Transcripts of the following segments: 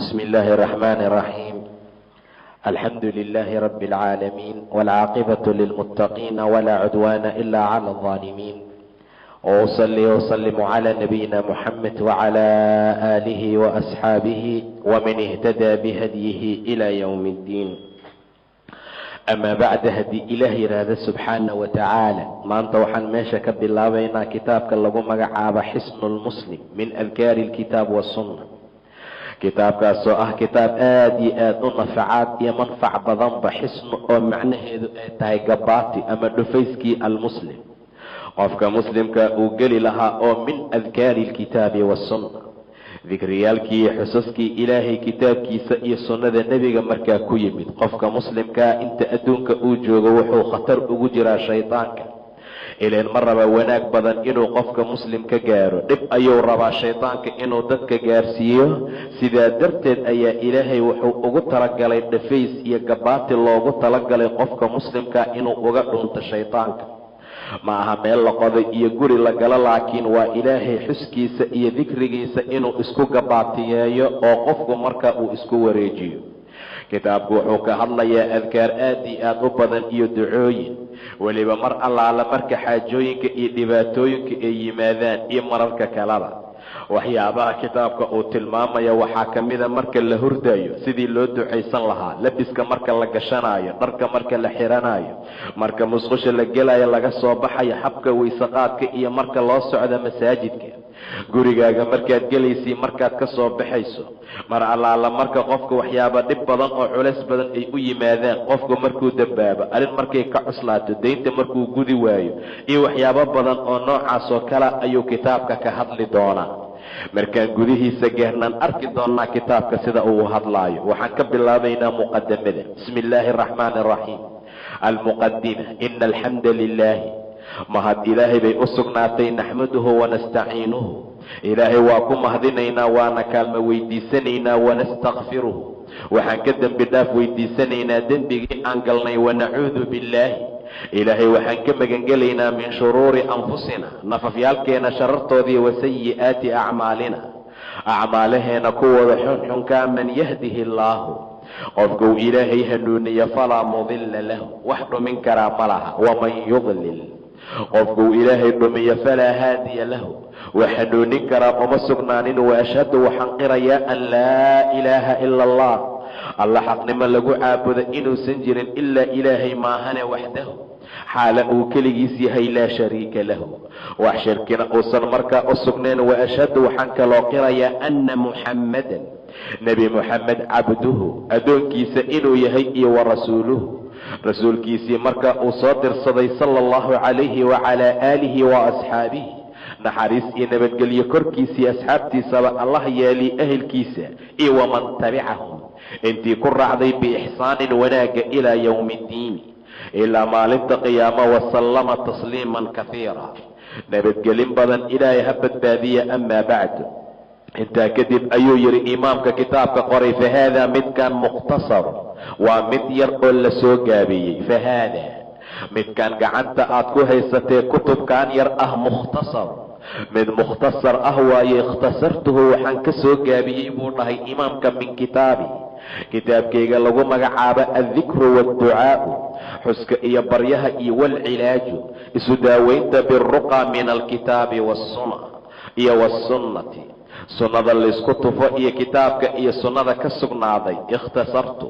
بسم الله الرحمن الرحيم. الحمد لله رب العالمين، والعاقبة للمتقين، ولا عدوان إلا على الظالمين. وأصلي وسلم على نبينا محمد وعلى آله وأصحابه ومن اهتدى بهديه إلى يوم الدين. أما بعد، هدي إلهي هذا سبحانه وتعالى maanta waxaan meesha ka bilaabaynaa kitaabka lagu magacaabo xisnul muslim min adkaari alkitaab wasunna. kitaabkaasoo ah kitaab aad iyo aad u nafacaad iyo manfac badanba. xisnu oo macnaheedu ay tahay gabaati ama dhufayskii almuslim, qofka muslimka uu geli lahaa, oo min adkaari alkitaabi wasunna, dikriyaalkii iyo xusaskii ilaahay kitaabkiisa iyo sunnada nebiga markaa ku yimid. qofka muslimkaa inta adduunka uu joogo wuxuu khatar ugu jiraa shaydaanka. ileen ma raba wanaag badan inuu qofka muslimka gaaro, dhib ayuu rabaa shaydaanka inuu dadka gaarsiiyo. sidaa darteed ayaa ilaahay wuxuu ugu talagalay dhafays iyo gabaati loogu talagalay qofka muslimka inuu uga dhunto shaydaanka. ma aha meel la qoday iyo guri la galo, laakiin waa ilaahay xuskiisa iyo dikrigiisa inuu isku gabaatiyeeyo oo qofku marka uu isku wareejiyo. kitaabku wuxuu ka hadlayaa adkaar aad iyo aad u badan iyo ducooyin, weliba mar allaala marka xaajooyinka iyo dhibaatooyinka ay yimaadaan iyo mararka kaleba. waxyaabaha kitaabka uu tilmaamaya waxaa ka mida marka la hurdayo sidii loo ducaysan lahaa, labiska marka la gashanayo, dharka marka la xiranayo, marka musqusha la gelayo, laga soo baxayo, xabka weyseqaadka iyo marka loo socdo masaajidka, gurigaaga markaad gelaysay, markaad ka soo baxayso, mar allaala marka qofka waxyaaba dhib badan oo culays badan ay u yimaadaan, qofku markuu dambaabo, arrin markay ka cuslaato, daynta markuu gudi waayo iyo waxyaabo badan oo noocaas oo kale ayuu kitaabka ka hadli doonaa. markaan gudihiisa gaarnaan arki doonaa kitaabka sida uu hadlaayo. waxaan ka bilaabaynaa muqadamada. bismi illaahi araxmaani araxiim. almuqadima. ina alxamda lilaahi, mahad ilaahay bay u sugnaatay, naxmaduhu wanastaciinuhu, ilaahay waa ku mahadinaynaa, waana kaalmo weydiisanaynaa, wanastakfiruhu, waxaan ka dembi dhaaf weydiisanaynaa dembigii aan galnay, wanacuudu billaahi, ilaahay waxaan ka magangelaynaa min shuruuri anfusina, nafafyaalkeena sharartoodii, wa sayi'aati acmaalina, acmaalaheena kuwooda xunxunkaa. man yahdihi allaahu, qofkuu ilaahay hanuuniya, falaa mudilla lahu, wax dhumin karaa ma laha. waman yudlil, qofkuu ilaahay dhumiyo, falaa haadiya lahu, wax hanuunin karaa uma sugnaanin. wa ashhadu, waxaan qirayaa an laa ilaaha ila allah, alla xaqnimo lagu caabudo inuusan jirin ilaa ilaahay maahane, waxdahu, xaala uu keligiis yahay, laa shariika lahu, wax shirkina uusan markaa u sugnayn. wa ashhadu, waxaan kaloo qirayaa anna muxammadan, nebi muxamed, cabduhu, addoonkiisa inuu yahay, iyo wa rasuuluhu, rasuulkiisii markaa uu soo dirsaday, sala allahu calayhi wacalaa aalihi wa asxaabihi, naxariis iyo nabadgelyo korkiisii asxaabtiisaba allah yeeliy, ehelkiisa iyo waman tabicahum, intii ku raacday biixsaanin wanaagga ilaa yowmi ddiini, ilaa maalinta qiyaama. wasallama tasliiman kaiira, nabadgelin badan ilaahay ha badbaadiya. amaa bacdu, intaa kadib ayuu yidhi imaamka kitaabka qoray, fahaada midkan mukhtasar, waa mid yar oo la soo gaabiyey. fahaada midkan gacanta aad ku haysatee kutubkan yar ah, mukhtasar, mid mukhtasar ah waaye. ikhtasartuhu, waxaan ka soo gaabiyey buu dhahay imaamka, min kitaabi, kitaabkayga lagu magacaabo addikru waadducaa'u, xuska iyo baryaha, iyo walcilaaju, isu daaweynta, biruqa min alkitaabi waassunna, iyo waasunnati, sunnada laysku tufo iyo kitaabka iyo sunnada ka sugnaaday. ikhtasartu,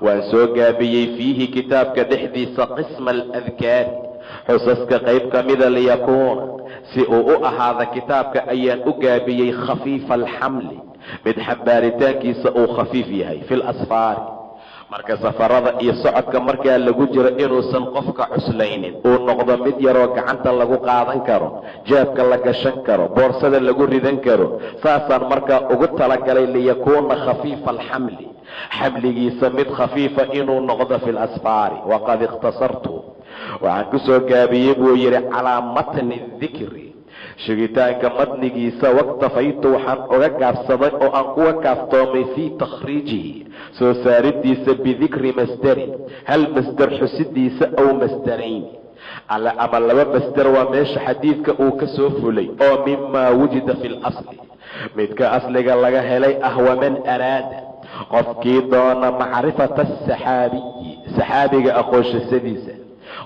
waan soo gaabiyey fiihi, kitaabka dhexdiisa, qisma aladkaari, xusaska qayb ka mida, liyakuuna, si uu u ahaada kitaabka ayaan u gaabiyey, khafiifa alxamli, mid xambaaritaankiisa uu khafiif yahay, fi lasfaari, marka safarada iyo socodka markaa lagu jiro, inuusan qofka cuslaynin, uu noqdo mid yaroo gacanta lagu qaadan karo, jaabka la gashan karo, boorsada lagu ridan karo. saasaan markaa ugu talagalay, liyakuuna khafiifa alxamli, xamligiisa mid khafiifa inuu noqdo, fi lasfaari. waqad ikhtasartu, waxaan ku soo gaabiyey buu yidhi, calaa matni dikri, shigitaanka matnigiisa. waktafaytu, waxaan uga gaabsaday oo aan kuga kaaftoomay, fii takhriijihi, soo saaridiisa, bidikri masdarin, hal masder xusidiisa, aw masdarayn, ama laba masder, waa meesha xadiidka uu ka soo fulay, oo mimaa wujida fi lasli, midka asliga laga helay ah. waman araada, qofkii doona macrifata asaxaabiyi saxaabiga aqoonshasadiisa,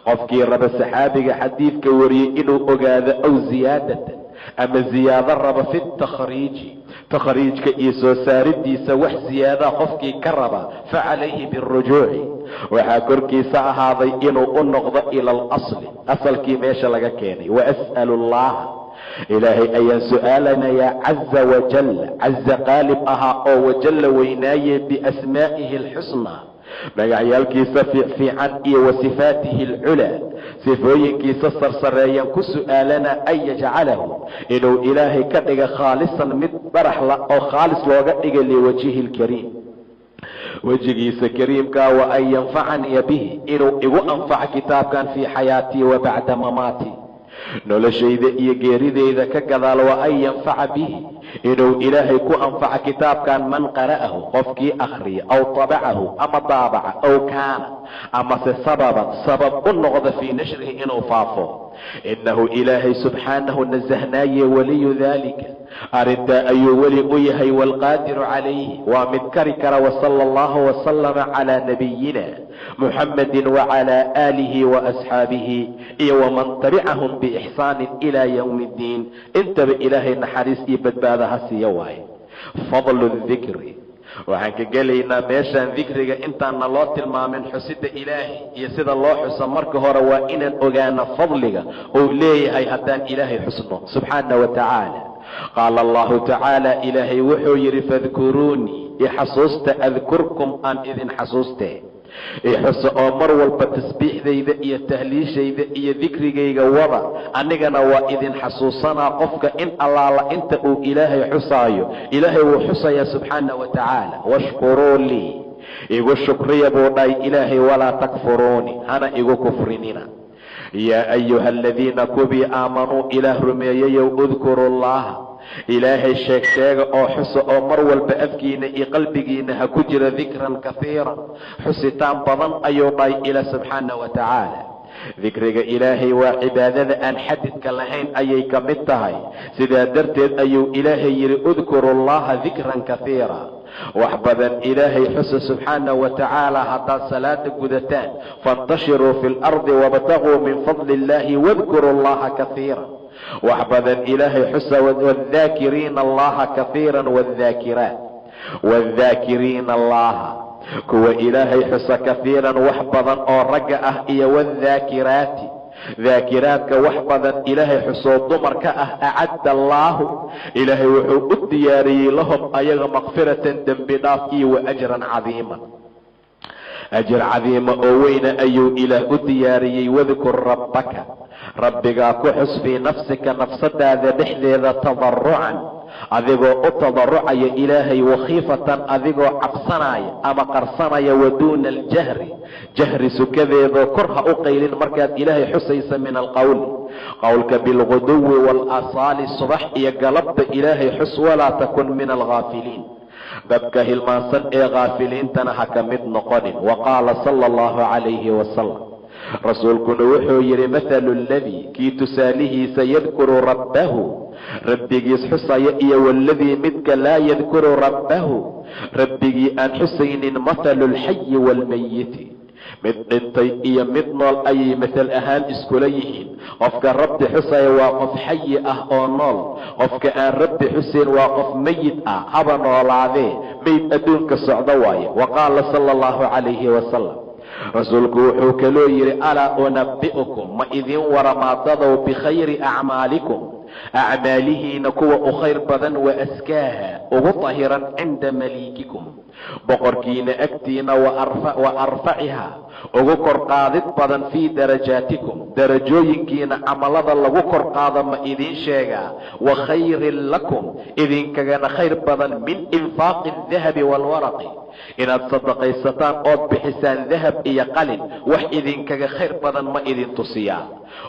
qofkii raba saxaabiga xadiidka wariyey inuu ogaado aw ziyaadatan ama ziyaado raba fi takhriiji takhriijka iyo soo saaridiisa wax ziyaadaa qofkii ka raba facalayhi birujuuci waxaa korkiisa ahaaday inuu u noqdo ila alasli asalkii meesha laga keenay. waas'alu allaha ilaahay ayaan su-aalanayaa caza wajal caza qaalib ahaa oo wajalla weynaaye biasmaa'ihi alxusnaa magacyaalkiisa fiican iyo wa sifaatihi alculaa sifooyinkiisa sarsareeyaan ku su'aalana an yajcalahu inuu ilaahay ka dhiga khaalisan mid baraxla oo khaalis looga dhiga liwajhihi lkariim wejigiisa kariimkaa, wa an yanfacaniya bihi inuu igu anfaco kitaabkan fii xayaatii wa bacda mamaatii noloshayda iyo geerideyda ka gadaal, wa an yanfaca bihi inuu ilaahay ku anfaco kitaabkan man qara'ahu qofkii akhriya aw tabacahu ama daabaca aw kaana amase sabab u noqda fii nashrihi inuu faafo. innahu ilaahay subxaanahu nasahnaaye waliyu daalika arrintaa ayuu weli u yahay waalqaadiru calayhi waa mid kari kara. wasala allahu wasalama calaa nabiyina muxammadin wacalaa aalihi waasxaabihi iyo waman tabicahum biixsaanin ilaa yowmi ddiin intaba ilaahay naxariis iyo badbaada ha siiya waaye. fadlu dikri waxaan ka gelaynaa meeshaan dikriga intaana loo tilmaamin xusida ilaahay iyo sida loo xuso marka hore waa inaan ogaano fadliga uu leeyahay haddaan ilaahay xusno subxaana wa tacaala. qaala allahu tacaala ilaahay wuxuu yidhi fadkuruunii ixasuusta adkurkum aan idin xasuustee ixuso oo mar walba tasbiixdayda iyo tahliishayda iyo dikrigayga wada anigana waa idin xasuusanaa. qofka in allaala inta uu ilaahay xusaayo ilaahay wuu xusayaa subxaana wa tacaala. washkuruu lii igu shukriya buu dhahay ilaahay walaa takfuruuni hana igu kufrinina. yaa ayuha aladiina kubii aamanuu ilaah rumeeyayow udkuru llaha ilaahay sheega oo xusa oo mar walba afkiina iyo qalbigiina ha ku jira dikran kaiira xusitaan badan ayuu dhahay ila subxaana wa tacaala. dikriga ilaahay waa cibaadada aan xadidka lahayn ayay ka mid tahay. sidaa darteed ayuu ilaahay yidhi udkuru llaha dikran kaiira wax badan ilaahay xusa subxaana wa tacaala. haddaad salaada gudataan faintashiruu fi lardi wabtaguu min fadli illahi wadkuru llaha kaiira wax badan ilaahay xusa. wاdhaakiriina allaha kaiira wاdhaakiriina allaha kuwa ilaahay xusa kaiiran wax badan oo ragga ah iyo wاdhaakiraati dhaakiraadka wax badan ilaahay xusoo dumarka ah acadda allaahu ilaahay wuxuu u diyaariyey lahum ayaga makfiratan dembi dhaaf iyo wa ajran cadiiman ajir cadiima oo weyna ayuu ilaah u diyaariyey. wadkur rabbaka rabbigaa ku xus fii nafsika nafsadaada dhexdeeda tadarucan adigoo u tadarucaya ilaahay, wakhiifatan adigoo cabsanaya ama qarsanaya, wa duuna aljahri jahri sukadeedoo kor ha u qaylin markaad ilaahay xusaysa min alqowli qowlka bilguduwi waalasaali subax iyo galabta ilaahay xus. walaa takun min alghaafiliin dadka hilmaansan ee ghaafiliintana ha ka mid noqonin. wa qaala sala allahu calayhi wasalam rasuulkuna wuxuu yidhi mathalu aladii kii tusaalihiisa yadkuru rabbahu rabbigiis xusaya iyo waladii midka laa yadkuru rabbahu rabbigii aan xusaynin mathalu alxayi waalmayiti mid dhintay iyo mid nool ayay mathal ahaan iskula yihiin. qofka rabbi xusaya waa qof xayi ah oo nool, qofka aan rabbi xusayn waa qof mayid ah haba noolaadee mayd adduunka socdo waaye. wa qaala sala allahu calayhi wasalam rasuulku wuxuu kaloo yidhi alaa unabbi'ukum ma idin waramaadadow bikhayri acmaalikum acmaalihiina kuwa u khayr badan wa askaaha ugu tahiran cinda maliikikum boqorkiina agtiina wa arfaciha ugu korqaadid badan fii darajaatikum darajooyinkiina camalada lagu korqaado ma idiin sheegaa. wa khayrin lakum idinkagana khayr badan min infaaqi aldahabi waalwaraqi inaad sadaqaysataan ood bixisaan dahab iyo qalin wax idinkaga khayr badan ma idin tusiyaa.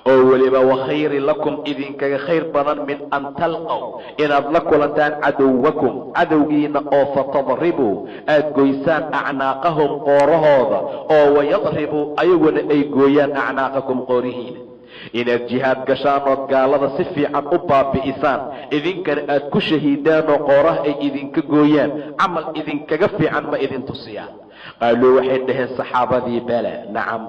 oo weliba wa khayrin lakum idinkaga khayr badan min an talqow inaad la kulantaan cadowakum cadowgiina oo fatadribuu aad goysaan acnaaqahum qoorahooda oo wayadribuu ayaguna ay gooyaan acnaaqakum qoorihiina inaad jihaad gashaan ood gaalada si fiican u baabi'isaan, idinkana aad ku shahiidaan oo qooraha ay idinka gooyaan, camal idinkaga fiican ma idin tusiyaan? qaaluu waxay dhaheen saxaabadii bala nacam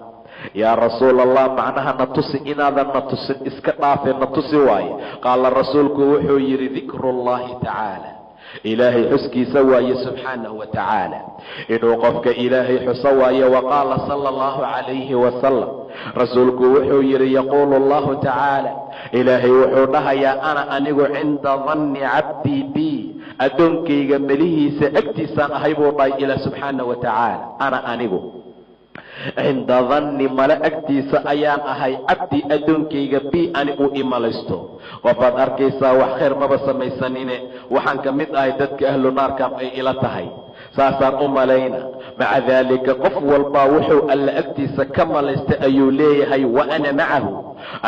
yaa rasuul allah, macnaha na tusi, inaadan na tusin iska dhaafee na tusi waaye. qaala rasuulku wuxuu yidhi dikrullahi tacaala, ilaahay xuskiisa waaye subxaanahu wa tacaala, inuu qofka ilaahay xuso waaye. wa qaala sala allahu calayhi wasalam, rasuulku wuxuu yidhi yaquulu allahu tacaala, ilaahay wuxuu dhahayaa ana anigu cinda danni cabdii bi, addoonkayga melihiisa agtiisaan ahay buu dhahay ilaah subxaanahu wa tacaala. ana anigu cinda danni male agtiisa ayaan ahay cabdii addoonkayga bi ani uu imalaysto. qofaad arkaysaa wax khayr maba samaysanine, waxaan ka mid ahay dadka ahlu naarkaam ay ila tahay, saasaan u malayna. maca daalika qof walbaa wuxuu alla agtiisa ka malaystay ayuu leeyahay wa ana macahu,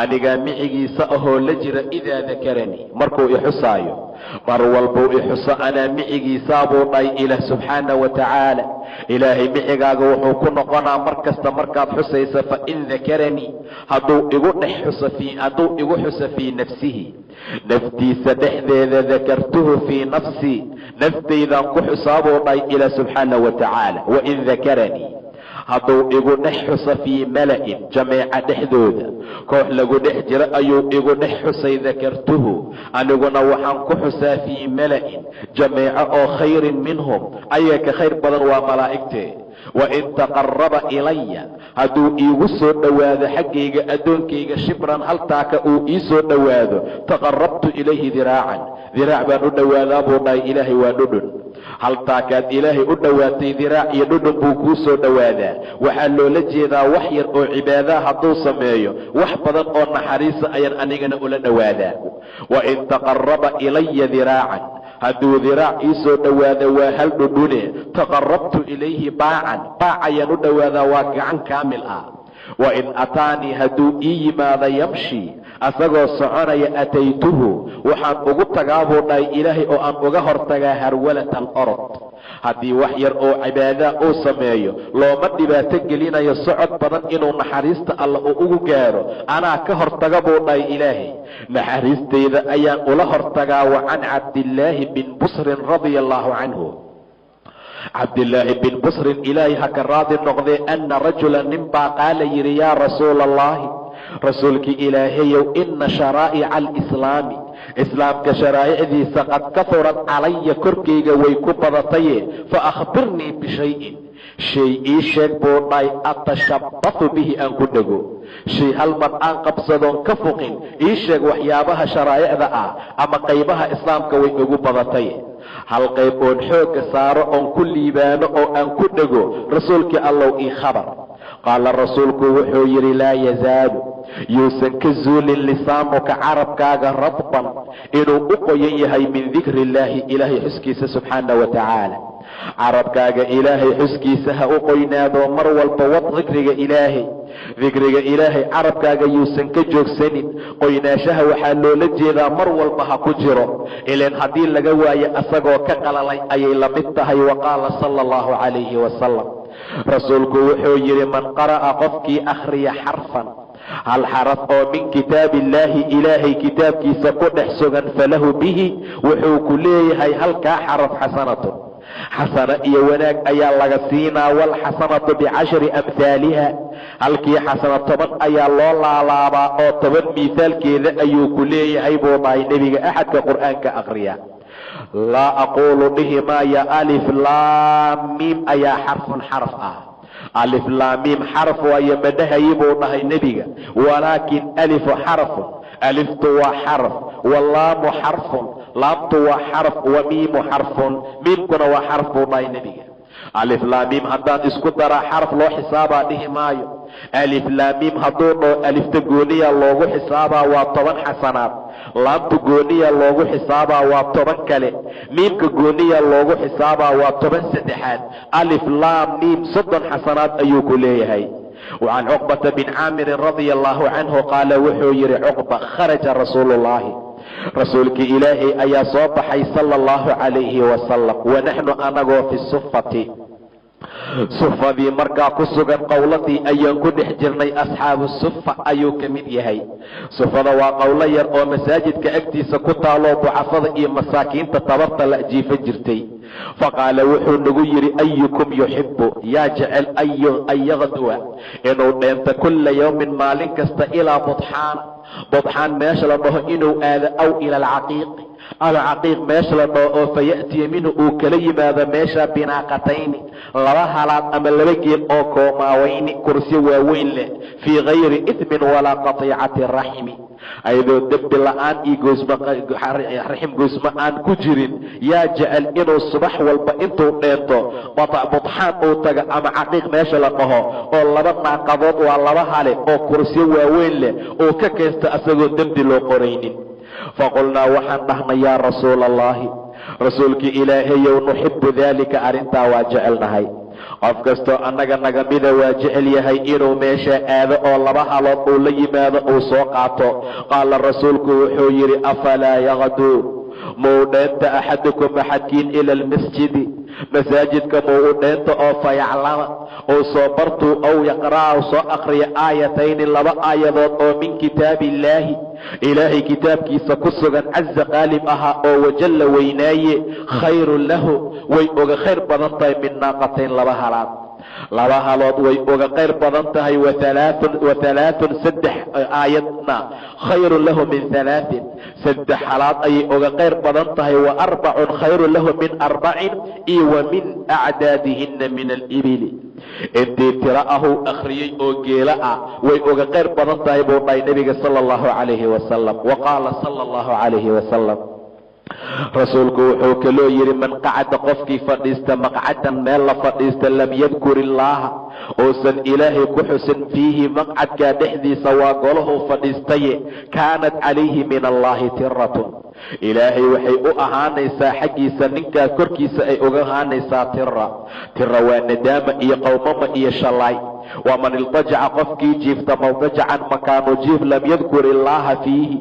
anigaa micigiisa ahoo la jira idaa dakaranii, markuu ixusaayo, mar walbuu ixuso anaa micigiisaabuu dhahay ilaah subxaanahu wa tacaala. ilaahay micigaaga wuxuu ku noqonaa mar kasta markaad xusaysa, fain dakaranii, hadduu igu xuso fii nafsihi, naftiisa dhexdeeda, dakartuhu fii nafsii, naftaydaan ku xusaabuu dhahay ilaah subxaanahu wa tacaala. wain dakaranii, hadduu igu dhex xuso fii mala'in, jameeca dhexdooda, koox lagu dhex jiro ayuu igu dhex xusay, dakartuhu, aniguna waxaan ku xusaa fii mala'in, jameeco oo khayrin minhum, ayaga ka khayr badan waa malaa'igtee. wain taqaraba ilaya, hadduu iigu soo dhowaado xaggayga addoonkayga shibran, haltaaka uu ii soo dhowaado, taqarabtu ilayhi diraacan, diraac baan u dhowaadaa buu dhahay ilaahay, waa dhudhun. haltaakaad ilaahay u dhowaatay, diraac iyo dhudhun buu kuu soo dhowaadaa. waxaa loola jeedaa wax yar oo cibaadaha hadduu sameeyo, wax badan oo naxariisa ayaan anigana ula dhowaadaa. wain taqaraba ilaya diraacan, hadduu diraac ii soo dhowaada waa hal dhudhune, taqarabtu ilayhi baacan, baac ayaan u dhowaadaa, waa gacan kaamil ah. wain ataanii, hadduu ii yimaado yamshi, asagoo soconaya, ataytuhu, waxaan ugu tagaabuu dhahay ilaahay oo aan uga hortagaa harwalatan orod. haddii wax yar oo cibaadaa uu sameeyo, looma dhibaato gelinayo socod badan inuu naxariista alla uu ugu gaaro, anaa ka hortaga buu dhahay ilaahay, naxariistayda ayaan ula hortagaa. wa can cabdillaahi bin busrin radia allahu canhu, cabdillaahi bin busrin ilaahay ha ka raadi noqdee, ana rajula nin baa qaala yidhi yaa rasuula allahi, rasuulkii ilaahayow, ina sharaa'ica alislaami, islaamka sharaa'icdiisa qad kahurat calaya, korkayga way ku badataye, fa akhbirnii bishayin, shay ii sheeg buu dhahay, atashabbahu bihi, aan ku dhego, shay hal mar aan qabsadoon ka foqin, ii sheeg waxyaabaha sharaa'icda ah ama qaybaha islaamka way ugu badatay. hal qayb oon xoogga saaro oon ku liibaano oo aan ku dhego, rasuulkii allow ii khabar. qaala rasuulku wuxuu yidhi laa yazaalu, yuusan ka zuulin lisaanuka, carabkaaga radban, inuu u qoyan yahay min dikri illaahi, ilaahay xuskiisa subxaanahu wa tacaala. carabkaaga ilaahay xuskiisa ha u qoynaado mar walba, wad dikriga ilaahay carabkaaga yuusan ka joogsanin. qoynaanshaha waxaa loola jeedaa mar walba ha ku jiro, ilaan haddii laga waayo asagoo ka qalalay ayay la mid tahay. wa qaala sala allahu calayhi wasalam, rasuulku wuxuu yidhi man qara'a, qofkii akhriya xarfan, hal xaraf oo min kitaabi illaahi, ilaahay kitaabkiisa ku dhex sugan, falahu bihi, wuxuu ku leeyahay halkaa xaraf xasanatun, xasano iyo wanaag ayaa laga siinaa. walxasanatu bicashri amhaaliha, halkii xasano 10 ayaa loo laalaabaa, oo 10 miisaalkeeda ayuu ku leeyahay buu dhahay nebiga. axadka qur'aanka akhriya, laa aquulu dhihi maaya alif laam miim ayaa xarfun xarf ah, alif laam miim xarf waayo madhahayi buu dhahay nebiga, walaakin alifu xarfun, aliftu waa xarf, wallaamu xarfun, laamtu waa xarf, wa miimu xarfun, miimkuna waa xarf buu dhahay nebiga. alif laam miim haddaan isku daraa xarf loo xisaabaa dhihi maayo. alif laam miim hadduu dhoo, alifta gooniya loogu xisaabaa waa 10 xasanaad, laamta gooniya loogu xisaabaa waa 10 kale, miimka gooniya loogu xisaabaa waa 10 saddexaad. alif laam miim 30 xasanaad ayuu ku leeyahay. وعن عقبة بن عامر رضي الله عنه قال wuxuu yihi عقبة خرج رسول الله, rasuulki ilaahay ayaa soo baxay sala allahu calayhi wasalam, wanaxnu anagoo fi sufati, sufadii markaa ku sugan qowladii ayaan ku dhex jirnay. asxaabu sufa ayuu ka mid yahay. sufada waa qowlo yar oo masaajidka agtiisa ku taaloo ducafada iyo masaakiinta tabarta la jiifan jirtay. faqaala wuxuu nagu yidhi ayukum yuxibu yaa jecel an yaqduwa inuu dheento kulla yawmin maalin kasta ilaa budxaan meesha la dhaho inuu aado, aw ila alcaqiiq meesha la dhaho oo faya'tiya minhu uu kala yimaado meesha binaaqatayni laba halaad ama laba geel oo koomaawayni kursiyo waaweyn leh, fii gayri idmin walaa qatiicati raximi, ayadoo dembi la'aan iyo raxim goysma aan ku jirin. yaa jecel inuu subax walba intuu dheento budxaan uu taga ama caqiiq meesha la dhaho oo laba naaqadood waa laba hale oo kursiyo waaweyn leh uu ka keensto asagoo dembi loo qoraynin. faqulnaa waxaan dhahnay yaa rasuula allahi, rasuulkii ilaahayow nuxibu daalika, arrintaa waa jecelnahay. qof kastoo annaga naga mida waa jecel yahay inuu meesha aado oo laba halood uu la yimaado uu soo qaato. qaala rasuulku wuxuu yidhi afalaa yaqduu muu dheenta axadukum axadkiin ila almasjidi masaajidka muu u dheento oo fayaclama uu soo bartuu ow yaqra'a soo aqriya aayatayni laba aayadood oo min kitaabi illaahi ilaahay kitaabkiisa ku sugan caza qaalib ahaa oo wajalla weynaaye khayrun lahu way uga khayr badan tahay min naaqatayn laba halaad. laba halood way uga khayr badan tahay. wahalaathun saddex aayadna khayrun lahu min halaatin saddex halaad ayay uga khayr badan tahay. wa arbacun khayrun lahu min arbacin iyo wa min acdaadihina min alibili, intii tira ahuu akhriyey oo geela ah way uga khayr badan tahay buu dhahay nabiga sala allahu calayhi wasalam. wa qaala sala allahu calayhi wasalam, rasuulku wuxuu kaloo yidhi man qacada qofkii fadhiista maqcadan meel la fadhiista lam yadkur illaaha uusan ilaahay ku xusin fiihi maqcadkaa dhexdiisa waa golahuu fadhiistaye kaanat calayhi min allaahi tiratun, ilaahay waxay u ahaanaysaa xaggiisa ninkaa korkiisa ay uga ahaanaysaa tira waa nadaama iyo qowmama iyo shalaay. waman iltajaca qofkii jiifta mawdajacan makaanu jiif lam yadkur illaaha fiihi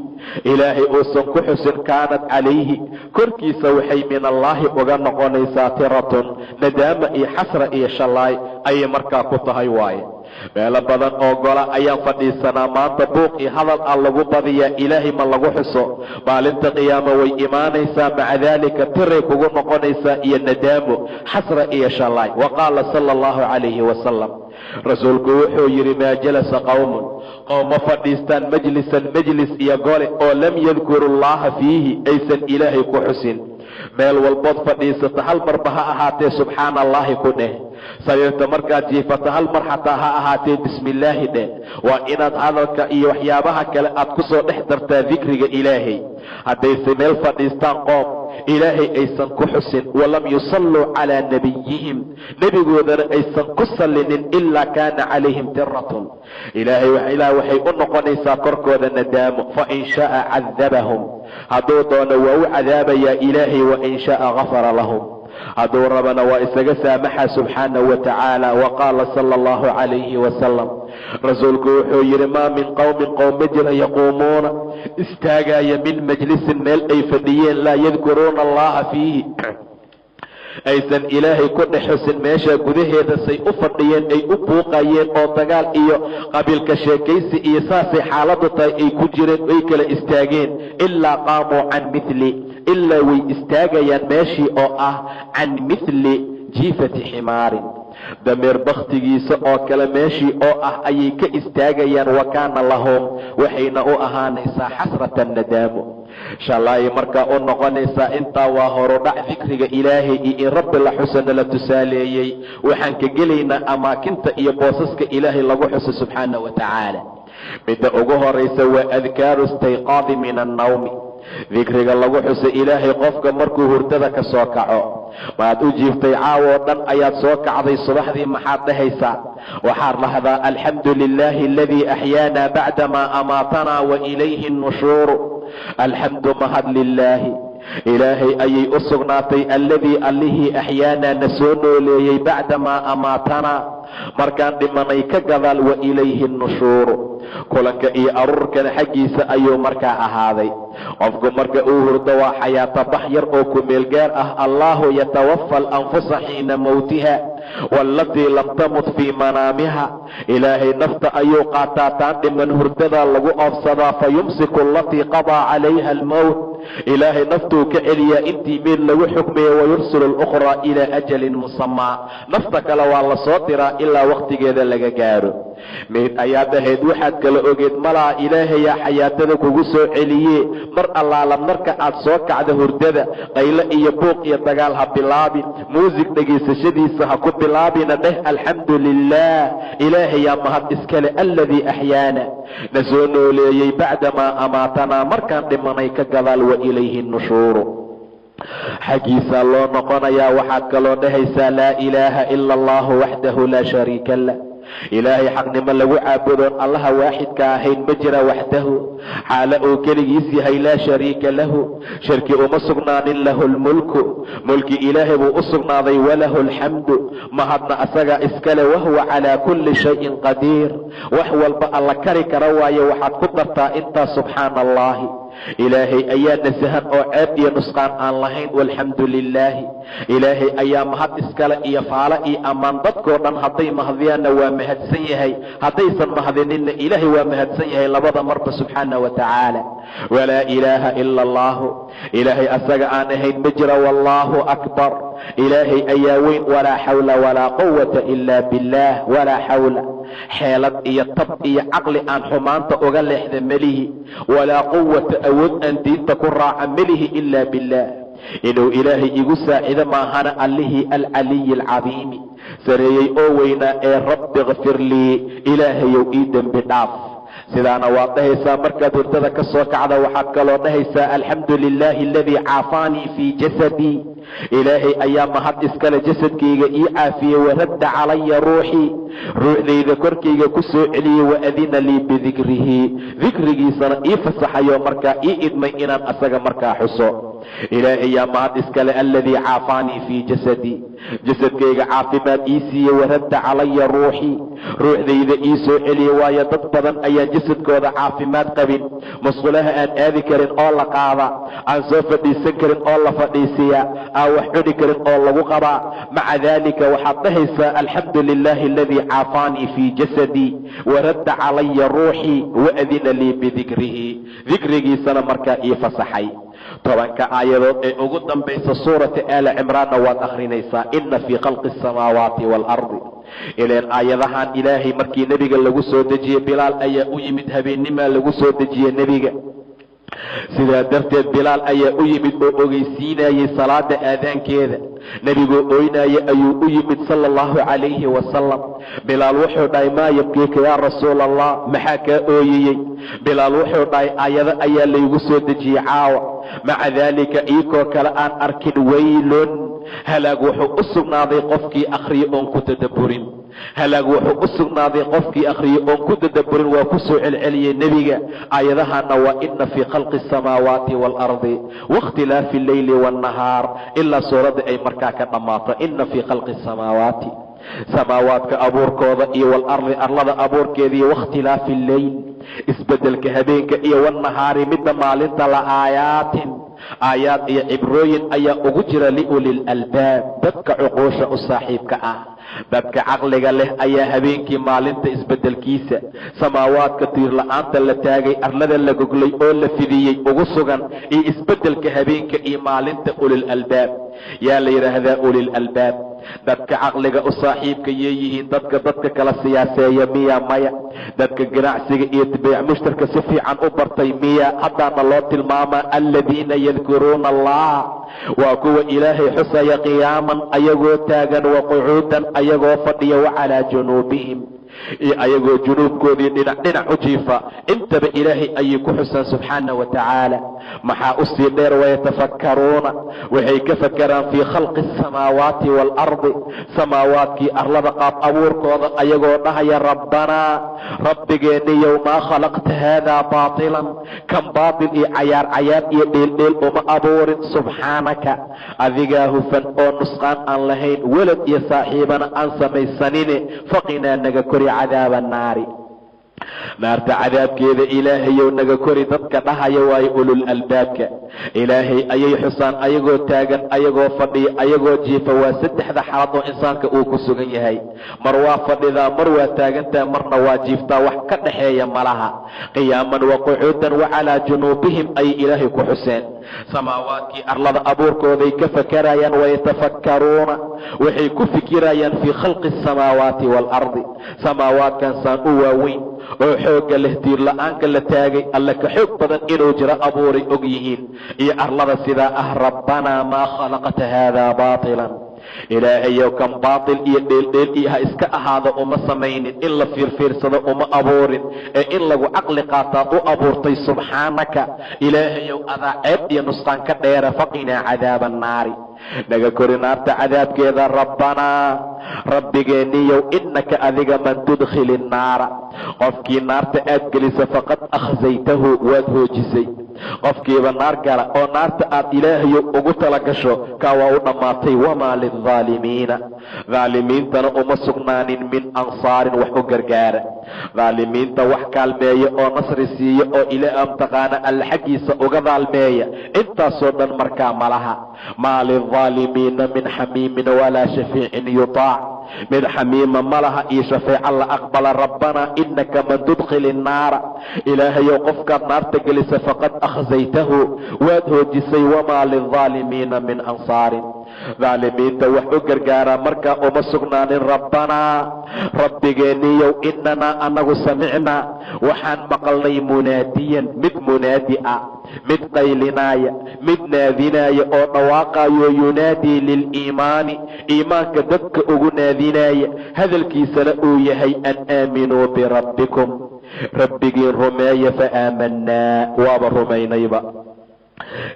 ilaahay uusan ku xusin kaanat calayhi korkiisa waxay min allaahi uga noqonaysaa tiratun, nadaama iyo xasra iyo shalaay ayay markaa ku tahay waaye. meelo badan oo gola ayaan fadhiisanaa maanta, buuq iyo hadal aan lagu badiyaa, ilaahay ma lagu xuso. maalinta qiyaamo way imaanaysaa, maca daalika tiray kugu noqonaysaa iyo nadaamo, xasra iyo shalaay. wa qaala sala allahu calayhi wasalam, rasuulku wuxuu yidhi maa jalasa qowmun qowma fadhiistaan majlisan majlis iyo gole oo lam yadkuru llaha fiihi aysan ilaahay ku xusin. meel walbood fadhiisata hal marba ha ahaatee subxaana allaahi ku dheh. sariirta markaad jiifata hal mar xataa ha ahaatee bismi illaahi dheh. waa inaad hadalka iyo waxyaabaha kale aad ku soo dhex dartaa dikriga ilaahay. haddayse meel fadhiistaan qoom ilaahay aysan ku xusin, walam yusalluu calaa nabiyihim nebigoodana aysan ku sallinin, ilaa kaana calayhim tiratun ilaah waxay u noqonaysaa korkooda nadaamo. fain shaaa cadabahum hadduu doono waa u cadaabayaa ilaahay, wain shaaa gafara lahum hadduu rabana waa isaga saamaxa subxaanahu wa tacaala. wa qaala sala allahu calayhi wasalam, rasuulku wuxuu yidhi maa min qowmin qowm ma jira yaquumuuna istaagaya min majlisin meel ay fadhiyeen laa yadkuruuna allaha fiihi aysan ilaahay ku dhex xusin meesha gudaheeda say u fadhiyeen ay u buuqayeen oo dagaal iyo qabiilka sheekaysi iyo saasay xaaladu tahay ay ku jireen ay kala istaageen. ilaa qaamuu can mili ilaa way istaagayaan meeshii oo ah can mili jiifati ximaarin dameer bakhtigiisa oo kale meeshii oo ah ayay ka istaagayaan. wa kaana lahum waxayna u ahaanaysaa xasratan nadaamo, shalaay markaa u noqonaysaa. intaa waa horudhac dikriga ilaahay iyo in rabbi la xusana la tusaaleeyey. waxaan ka gelaynaa amaakinta iyo boosaska ilaahay lagu xuso subxaana wa tacaala. midda ugu horaysa waa adkaaru istayqaadi min annawmi, dikriga lagu xuso ilaahay qofka markuu hurdada ka soo kaco. maad u jiiftay caawoo dhan ayaad soo kacday, subaxdii maxaad dhahaysaa? waxaad dhahdaa alxamdu lilaahi aladii axyaanaa bacdamaa amaatanaa wa ilayhi nnushuuru. alxamdu mahad lilaahi ilaahay ayay u sugnaatay, alladii allihii axyaanaa na soo nooleeyey bacdamaa amaatanaa markaan dhimanay ka gadaal, wa ilayhi nnushuuru kulanka iyo aruurkana xaggiisa ayuu markaa ahaaday. qofku marka uu hurdo waa xayaata bax yar oo ku meel gaar ah. allahu yatawafa alanfusa xiina mowtiha waalatii lam tamut fii manaamiha. ilaahay nafta ayuu qaataa taan dhiman hurdadaa lagu oofsadaa. fa yumsiku alatii qadaa calayha almowt. ilaahay naftuu ka celiyaa intii meel lagu xukmaya. wayursilu alukhraa ilaa ajalin musamaa. nafta kale waa la soo diraa ilaa wakhtigeeda laga gaaro. meyd ayaad ahayd waxaad kala ogeed malaa ilaahayaa xayaatada kugu soo celiye. mar allaala marka aad soo kacda hurdada qaylo iyo buuq iyo dagaal ha bilaabin. muusig dhegaysashadiisa ha ku bilaabina. dheh alxamdu lilah, ilaahayaa mahad iskale. alladii axyaana, na soo nooleeyey bacdamaa amaatanaa, markaan dhimanay ka gadaal. wa ilayhi nushuuru, xaggiisaa loo noqonayaa. waxaad kaloo dhahaysaa laa ilaaha ila allahu waxdahu laa shariika lah. ilaahay xaqnimo lagu caabudoon allaha waaxidka ahayn ma jira. waxdahu, xaalo uu keligiis yahay. laa shariika lahu, sharki uma sugnaanin. lahu lmulku, mulki ilaahay buu u sugnaaday. walahu alxamdu, mahadna asagaa iskale. wahuwa calaa kulli shayin qadiir, wax walba alla kari kara waaye. waxaad ku dartaa intaa subxaana allahi, ilaahay ayaa nasahan oo ceeb iyo nusqaan aan lahayn. walxamdu lilaahi, ilaahay ayaa mahad iskale iyo faalo iyo ammaan. dadkoo dhan hadday mahdiyaanna waa mahadsan yahay, haddaysan mahdininna ilaahay waa mahadsan yahay labada marba subxaana wa tacaala. walaa ilaaha ila allahu, ilaahay asaga aan ahayn ma jira. wallaahu akbar, ilaahay ayaa weyn. walaa xawla walaa quwata ila billaah. walaa xawla, xeelad iyo tab iyo caqli aan xumaanta uga leexda melihi. walaa quwata, awood aan diinta ku raaca melihi ilaa billaah. inuu ilaahay igu saacido maahana allihii alcaliyi alcadiimi, sareeyey oo weynaa. ee rabbi kfir lii, ilaahayow ii dembi dhaaf. sidaana waad dhahaysaa markaad hurdada ka soo kacda. waxaad kaloo dhahaysaa alxamdu lilaahi aladii caafaanii fii jasadii, ilaahay ayaa mahad iskale jasadkayga ii caafiyey. waradda calaya ruuxii, ruuxdayda korkayga ku soo celiyey. waadina lii bidikrihi, dikrigiisana ii fasaxayo markaa ii idmay inaan asaga markaa xuso. ilaahay yaa mahad iskale. aladii caafaanii fii jasadii, jasadkayga caafimaad ii siiyey. waradda calaya ruuxii, ruuxdayda ii soo celiyey. waayo dad badan ayaan jasadkooda caafimaad qabin, musqulaha aan aadi karin oo la qaada, aan soo fadhiisan karin oo la fadhiisiya, aan wax cuni karin oo lagu qabaa. maca daalika waxaad dhahaysaa alxamdu lilaahi aladii caafaanii fii jasadii waradda calaya ruuxii waadina lii bidikrihi, dikrigiisana markaa ii fasaxay. 10 aayadood ee ugu dambaysa suurata aali cimraanna waad akhrinaysaa. ina fii khalqi asamaawaati waalardi, ileen aayadahan ilaahay markii nebiga lagu soo dejiyey, bilaal ayaa u yimid. habeennimaa lagu soo dejiyey nebiga. sidaa darteed bilaal ayaa u yimid oo ogeysiinayey salaada aadaankeeda. nebigoo ooynaya ayuu u yimid sala allahu calayhi wasalam. bilaal wuxuu dhahay maa yabkiika yaa rasuul allah, maxaa kaa ooyayey? bilaal wuxuu dhahay aayado ayaa laygu soo dejiyey caawa. maca daalika iikoo kale aan arkin. waylun, halaag wuxuu u sugnaaday qofkii akhriya oon ku tadabburin. halaag wuxuu u sugnaaday qofkii akhriya oon ku tadabburin. waa ku soo celceliyey nebiga. aayadahana waa ina fii khalqi asamaawaati waalardi waاkhtilaafi alleyli waannahaar, ilaa suuradda ay markaa ka dhammaato. ina fii khalqi asamaawaati, samaawaadka abuurkooda iyo waalardi, arlada abuurkeeda iyo waاkhtilaafi alleyl, isbedelka habeenka iyo wannahaari, midda maalinta la aayaatin, aayaad iyo cibrooyin ayaa ugu jira liuli lalbaab, dadka cuquusha u saaxiibka ah. dadka caqliga leh ayaa habeenkii maalinta isbedelkiisa, samaawaadka tiirla-aanta la taagay, arlada la goglay oo la fidiyey ugu sugan, iyo isbedelka habeenka iyo maalinta ulil albaab. yaa la yidhaahdaa ulil albaab? dadka caqliga u saaxiibka yeeyihiin dadka kala siyaaseeya miya? maya. dadka ganacsiga iyo bayc mushtarka si fiican u bartay miya? haddaana loo tilmaamaa aladiina yadkuruuna allah, waa kuwa ilaahay xusaya qiyaaman ayagoo taagan, wa qucuudan ayagoo fadhiya, wa calaa junuubihim iyo ayagoo junuubkoodii dhinac u jiifa. intaba ilaahay ayay ku xusaan subxaana wa tacaala. maxaa u sii dheer, wayatafakkaruuna, waxay ka fakeraan fii khalqi asamaawaati waalardi, samaawaadkii arlada qaab abuurkooda ayagoo dhahaya rabbanaa, rabbigeenniyow maa khalaqta haadaa baatilan, kan baatil iyo cayaar iyo dheeldheel uma abuurin. subxaanaka, adigaa hufan oo nusqaan aan lahayn, welad iyo saaxiibana aan samaysanine, faqinaa naga kori cadaaba annaari, naarta cadaabkeeda ilaahayow naga kori dadka dhahaya waayo ulul albaabka ilaahay ayay xusaan ayagoo taagan, ayagoo fadhiya, ayagoo jiifa. waa saddexda xaalad oo insaanka uu ku sugan yahay. mar waa fadhidaa, mar waa taagantaha, marna waa jiiftaa. wax ka dhaxeeya malaha. qiyaaman wa qucuudan wa calaa junuubihim ayay ilaahay ku xuseen. samaawaadkii arlada abuurkooday ka fakarayaan, wayatafakkaruuna waxay ku fikirayaan fii khalqi asamaawaati waalardi. samaawaadkan saan u waaweyn oo xoogga leh, diir la-aanka la taagay, alle ka xoog badan inuu jiro abuuray og yihiin. iyo arlada sidaa ah. rabbanaa maa khalaqta haadaa baatilan, ilaahayow kan baatil iyo dheeldheel iyo ha iska ahaado uma samaynin. in la fiirfiirsado uma abuurin, ee in lagu caqli qaataad u abuurtay. subxaanaka ilaahayow adaa ceeb iyo nusqaan ka dheera. faqinaa cadaaba annaari, naga kori naarta cadaabkeeda. rabbanaa rabbigeeniyow innaka adiga man tudkhili nnaara, qofkii naarta aad gelisa faqad akhsaytahu waad hoojisay. qofkiiba naar gala oo naarta aad ilaahayow ugu tala gasho, kaa waa u dhammaatay. wamaa lilظaalimiina, dhaalimiintana uma sugnaanin min ansaarin wax u gargaara. dhaalimiinta wax kaalmeeya oo nasri siiya oo ilaa mtaqaana alla xaggiisa uga daalmeeya, intaasoo dhan markaa malaha. maa lilظaalimiina min xamiimin walaa shafiicin yutaac, mid xamiima malaha iyo shafeeca la aqbala. rabbanaa innaka man tudkhili nnaara, ilaahayow qofkaad naarta gelisa faqad akhsaytahu waad hoojisay. wamaa lilظaalimiina min ansaarin, dhaalimiinta wax u gargaara markaa uma sugnaanin. rabbanaa rabbigeeniyow innanaa anagu samicnaa waxaan maqalnay munaadiyan mid munaadi ah, mid qaylinaaya, mid naadinaaya oo dhawaaqayo. yunaadii liliimaani, iimaanka dadka ugu naadinaaya, hadalkiisana uu yahay an aaminuu birabbikum, rabbigiin rumeeya. fa aamanaa waaba rumaynayba.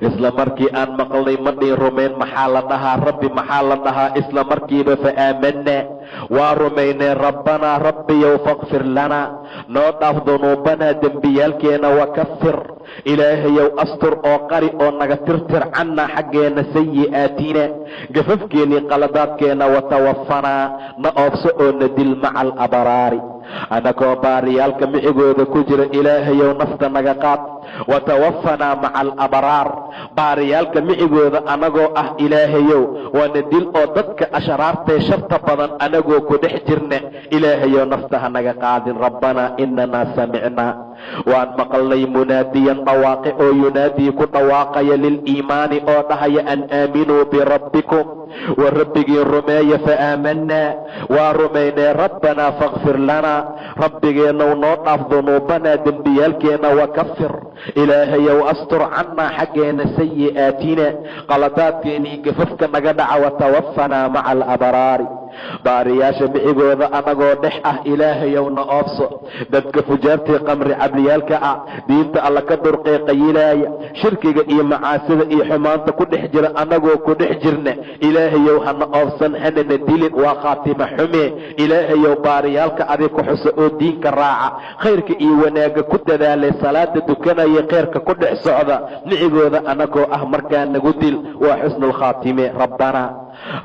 isla markii aan maqlnay ma dhihin rumayn. maxaa la dhahaa? rabbi maxaa la dhahaa? isla markiiba fa aamanaa waa rumaynay. rabbanaa rabbiyow faqfir lanaa, noo dhaaf dunuubanaa dembiyaalkeena. wakafir ilaahayow astur oo qari oo naga tirtir cannaa xaggeena sayi'aatina gafafkeennii qaladaadkeena. watawafanaa na oobso oo na dil maca alabraari, anagoo baariyaalka micigooda ku jira. ilaahayow nafta naga qaad. watawafanaa maca alabraar, baariyaalka micigooda anagoo ah. ilaahayow waana dil oo dadka ashraartee sharta badan anagoo ku dhex jirna. ilaahayow nafta ha naga qaadin. rabbanaa inanaa samicnaa waan maqalnay munaadiyan dhawaaqe oo yunaadii ku dhawaaqaya liliimaani oo dhahaya an aaminuu birabbikum, wa rabbigiin rumeeya. fa aamanaa waa rumaynay. rabbanaa faqfir lanaa, rabbigeennow noo dhaaf dunuubanaa dembiyaalkeena. wakafir ilaahayow astur cannaa xaggeena sayi'aatina qaladaadkeenii gafafka naga dhaca. watawafanaa maca alabraari, baariyaasha micigooda anagoo dhex ah. ilaahayowna oobso dadka fujaartii qamri cabliyaalka ah, diinta alla ka durqee qayilaaya, shirkiga iyo macaasida iyo xumaanta ku dhex jira anagoo ku dhex jirna. ilaahayow hana oobsan, hanana dilin. waa khaatima xume. ilaahayow baariyaalka adig ku xuso oo diinka raaca, khayrka iyo wanaagga ku dadaalay, salaada dukanaya, khayrka ku dhex socda micigooda anagoo ah. markaa nagu dil. waa xusnulkhaatime. rabbanaa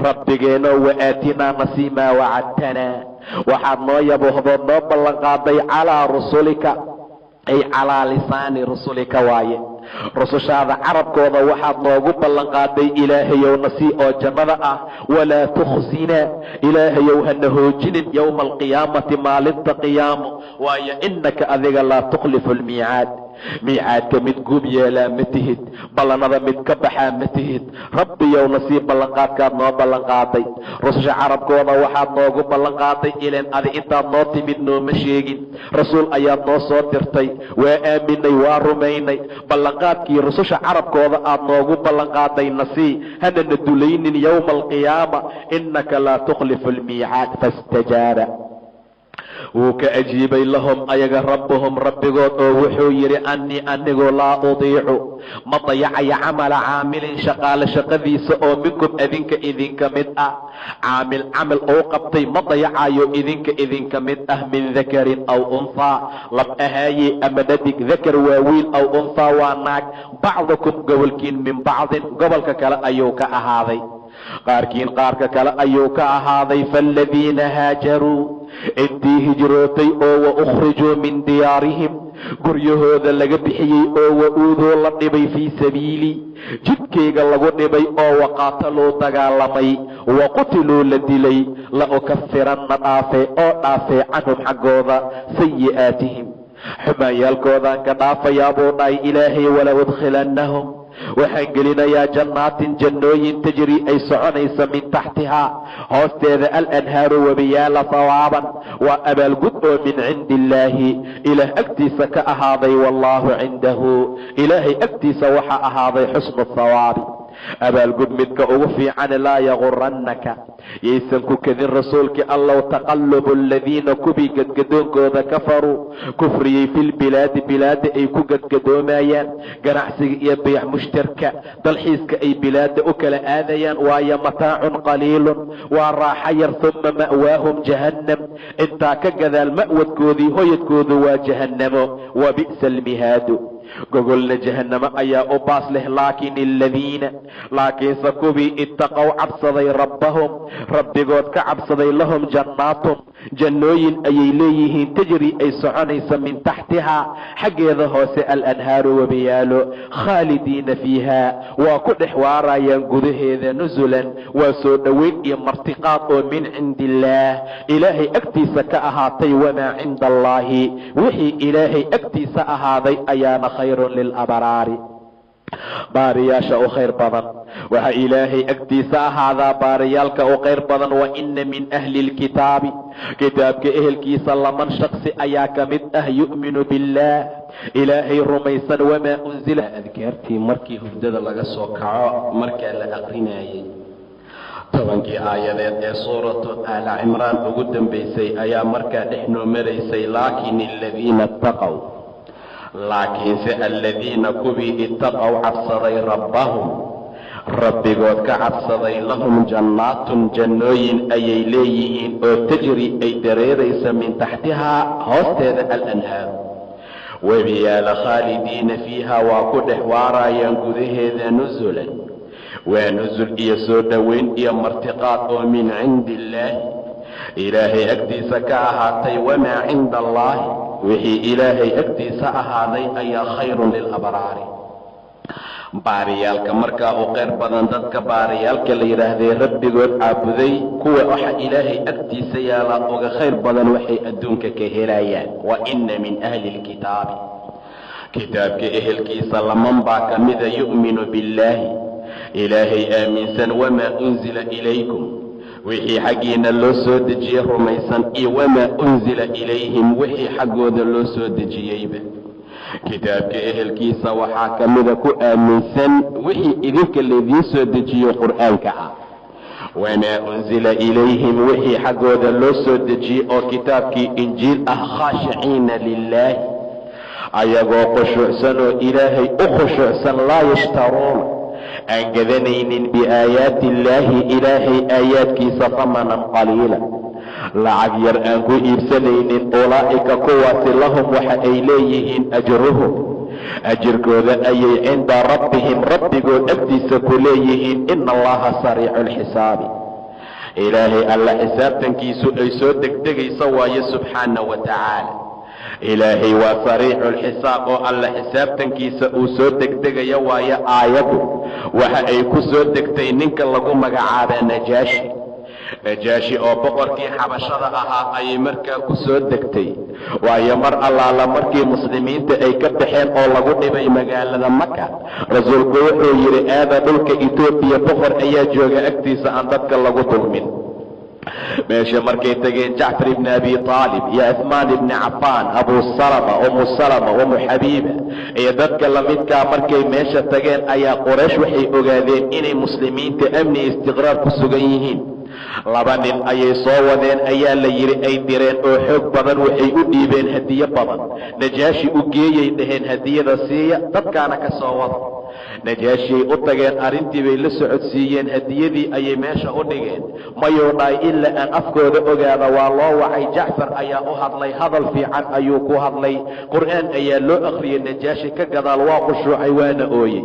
rabbigeenow waaatinaa nasiimaa wacadtanaa, waxaad noo yabohdood noo ballanqaaday calaa rusulika, ay calaa lisaani rusulika waaye. rusushaada carabkooda waxaad noogu ballanqaaday. ilaahayow nasii oo jannada ah. walaa tukhsinaa, ilaahayow hana hoojinin yowma alqiyaamati maalinta qiyaamo, waayo innaka adiga laa tukhlifu almiicaad, miicaadka mid guub yeelaa ma tihid, ballanada mid ka baxaa ma tihid. rabbiyow nasii ballanqaadkaad noo ballanqaaday. rususha carabkooda waxaad noogu ballanqaaday. ileen adi intaad noo timid nooma sheegin, rasuul ayaad noo soo dirtay. waa aaminay, waa rumaynay. ballanqaadkii rususha carabkooda aad noogu ballanqaaday nasii, hanana dulaynin yowma alqiyaama, innaka laa tukhlifu almiicaad. fastajaaba wuu ka ajiibay lahum ayaga rabbuhum rabbigood oo wuxuu yidhi annii anigu laa udiicu ma dayacayo camala caamilin shaqaale shaqadiisa oo minkum idinka idinka mid ah. caamil camal uu qabtay ma dayacayo idinka mid ah. min dakarin aw unhaa, lab ahaaye ama dhadig. dakar waa wiil, aw unhaa waa naag. bacdukum gobolkiin min bacdin, gobolka kale ayuu ka ahaaday. qaarkiin qaarka kale ayuu ka ahaaday. faaladiina haajaruu, intii hijrootay oo wa ukhrijuu min diyaarihim guryahooda laga bixiyey oo wa uuduu la dhibay fii sabiili jidkayga lagu dhibay oo waqaataluu dagaalamay wa qutiluu la dilay la ukafiranna dhaafee canhum xaggooda sayi'aatihim xumaanyaalkoodaan ka dhaafayaa buu dhahay ilaahay wala udkhilannahum waxaan gelinayaa jannaatin jannooyin tajri ay soconaysa min taxtihaa hoosteeda alanhaaru wabiyaala hawaaban waa abaalgud oo min cindi illaahi ilaah agtiisa ka ahaaday wallaahu cindahu ilaahay agtiisa waxaa ahaaday xusnu hawaabi abaalgud midka ugu fiican laa yagurannaka yaysan ku kadin rasuulkii allow taqallubu aladiina kubii gadgadoonkooda kafaruu kufriyey filbilaadi bilaada ay ku gadgadoomayaan ganacsiga iyo bayc mushtarka dalxiiska ay bilaada u kala aadayaan waayo mataacun qaliilun waa raaxa yar uma ma'waahum jahannam intaa ka gadaal ma'wadkoodii hoyadkoodu waa jahannamo wa bi'sa almihaadu gogolna jahannamo ayaa u baas leh laakiinse kuwii ittaqow cabsaday rabbahum rabbigood ka cabsaday lahum jannaatun jannooyin ayay leeyihiin tajri ay soconaysa min taxtihaa xaggeeda hoose alanhaaru wabiyaalo khaalidiina fiiha waa ku dhex waarayaan gudaheeda nusulan waa soo dhoweyn iyo martiqaad oo min cindi illaah ilaahay agtiisa ka ahaatay wamaa cinda allaahi wixii ilaahay agtiisa ahaaday ayaana khayrun lilabraari baariyaasha u khayr badan waxaa ilaahay agtiisa ahaadaa baariyaalka u khayr badan wa ina min ahli lkitaabi kitaabka ehelkiisa laman shaksi ayaa ka mid ah yu'minu billaah ilaahay rumaysan wamaa unzila adkaartii markii hurdada laga soo kaco markaa la aqrinayay 10 aayadeed ee suuratu aal cimraan ugu dambaysay ayaa markaa dhex noo maraysay laakiinse aladiina kuwii ittaqow cabsaday rabbahum rabbigood ka cabsaday lahum jannaatun jannooyin ayay leeyihiin oo tajri ay dareeraysa min taxtihaa hoosteeda alanhaar webiyaala khaalidiina fiiha waa ku dhex waarayaan gudaheeda nusulan waa nusul iyo soo dhoweyn iyo martiqaad oo min cindi illaahi ilaahay agtiisa ka ahaatay wamaa cinda allaahi wixii ilaahay agtiisa ahaaday ayaa khayrun lilabraari baariyaalka markaa u khayr badan dadka baariyaalka la yidhaahdee rabbigood caabuday kuwa waxa ilaahay agtiisa yaalaa uga khayr badan waxay adduunka ka helayaan wa ina min ahli lkitaabi kitaabka ehelkiisa laman baa ka mida yu'minu billaahi ilaahay aaminsan wamaa unzila ilaykum wixii xaggiina loo soo dejiyey rumaysan iyo wamaa unzila ilayhim wixii xaggooda loo soo dejiyeyba kitaabka ehelkiisa waxaa ka mida ku aaminsan wixii idinka laydiin soo dejiyo qur'aanka ah wamaa unzila ilayhim wixii xaggooda loo soo dejiyey oo kitaabkii injiil ah khaashiciina lilaahi ayagoo khushuucsan oo ilaahay u khushuucsan laa yashtaruuna aan gadanaynin biaayaati illaahi ilaahay aayaadkiisa hamanan qaliila lacag yar aan ku iibsanaynin ulaa'ika kuwaasi lahum waxa ay leeyihiin ajruhum ajirkooda ayay cinda rabbihim rabbigood agtiisa ku leeyihiin ina allaha sariicu lxisaabi ilaahay alla xisaabtankiisu ay soo degdegaysa waayo subxaana wa tacaala ilaahay waa sariicu lxisaab oo alla xisaabtankiisa uu soo degdegaya waayo aayaddu waxa ay ku soo degtay ninka lagu magacaaba najaashi oo boqorkii xabashada ahaa ayay markaa ku soo degtay waayo mar allaala markii muslimiinta ay ka baxeen oo lagu dhibay magaalada maka rasuulku wuxuu yidhi aada dhulka etoobiya boqor ayaa jooga agtiisa aan dadka lagu dulmin meesha markay tageen jacfar ibni abi aalib iyo cuhmaan ibni cafaan abu salama umu salama umu xabiiba iyo dadka lamidkaa markay meesha tageen ayaa quraysh waxay ogaadeen inay muslimiinta amni istiqraar ku sugan yihiin 2 nin ayay soo wadeen ayaa la yidhi ay direen oo xoog badan waxay u dhiibeen hadiyo badan najaashi u geeyay dhaheen hadiyada siiya dadkaana ka soo wada najaashiyay u tageen arrintii bay la socodsiiyeen hadiyadii ayay meesha u dhigeen mayuu dhahay ilaa aan afkooda ogaada waa loo wacay jacfar ayaa u hadlay hadal fiican ayuu ku hadlay qur'aan ayaa loo akhriyey najaashi ka gadaal waa khushuucay waana ooyey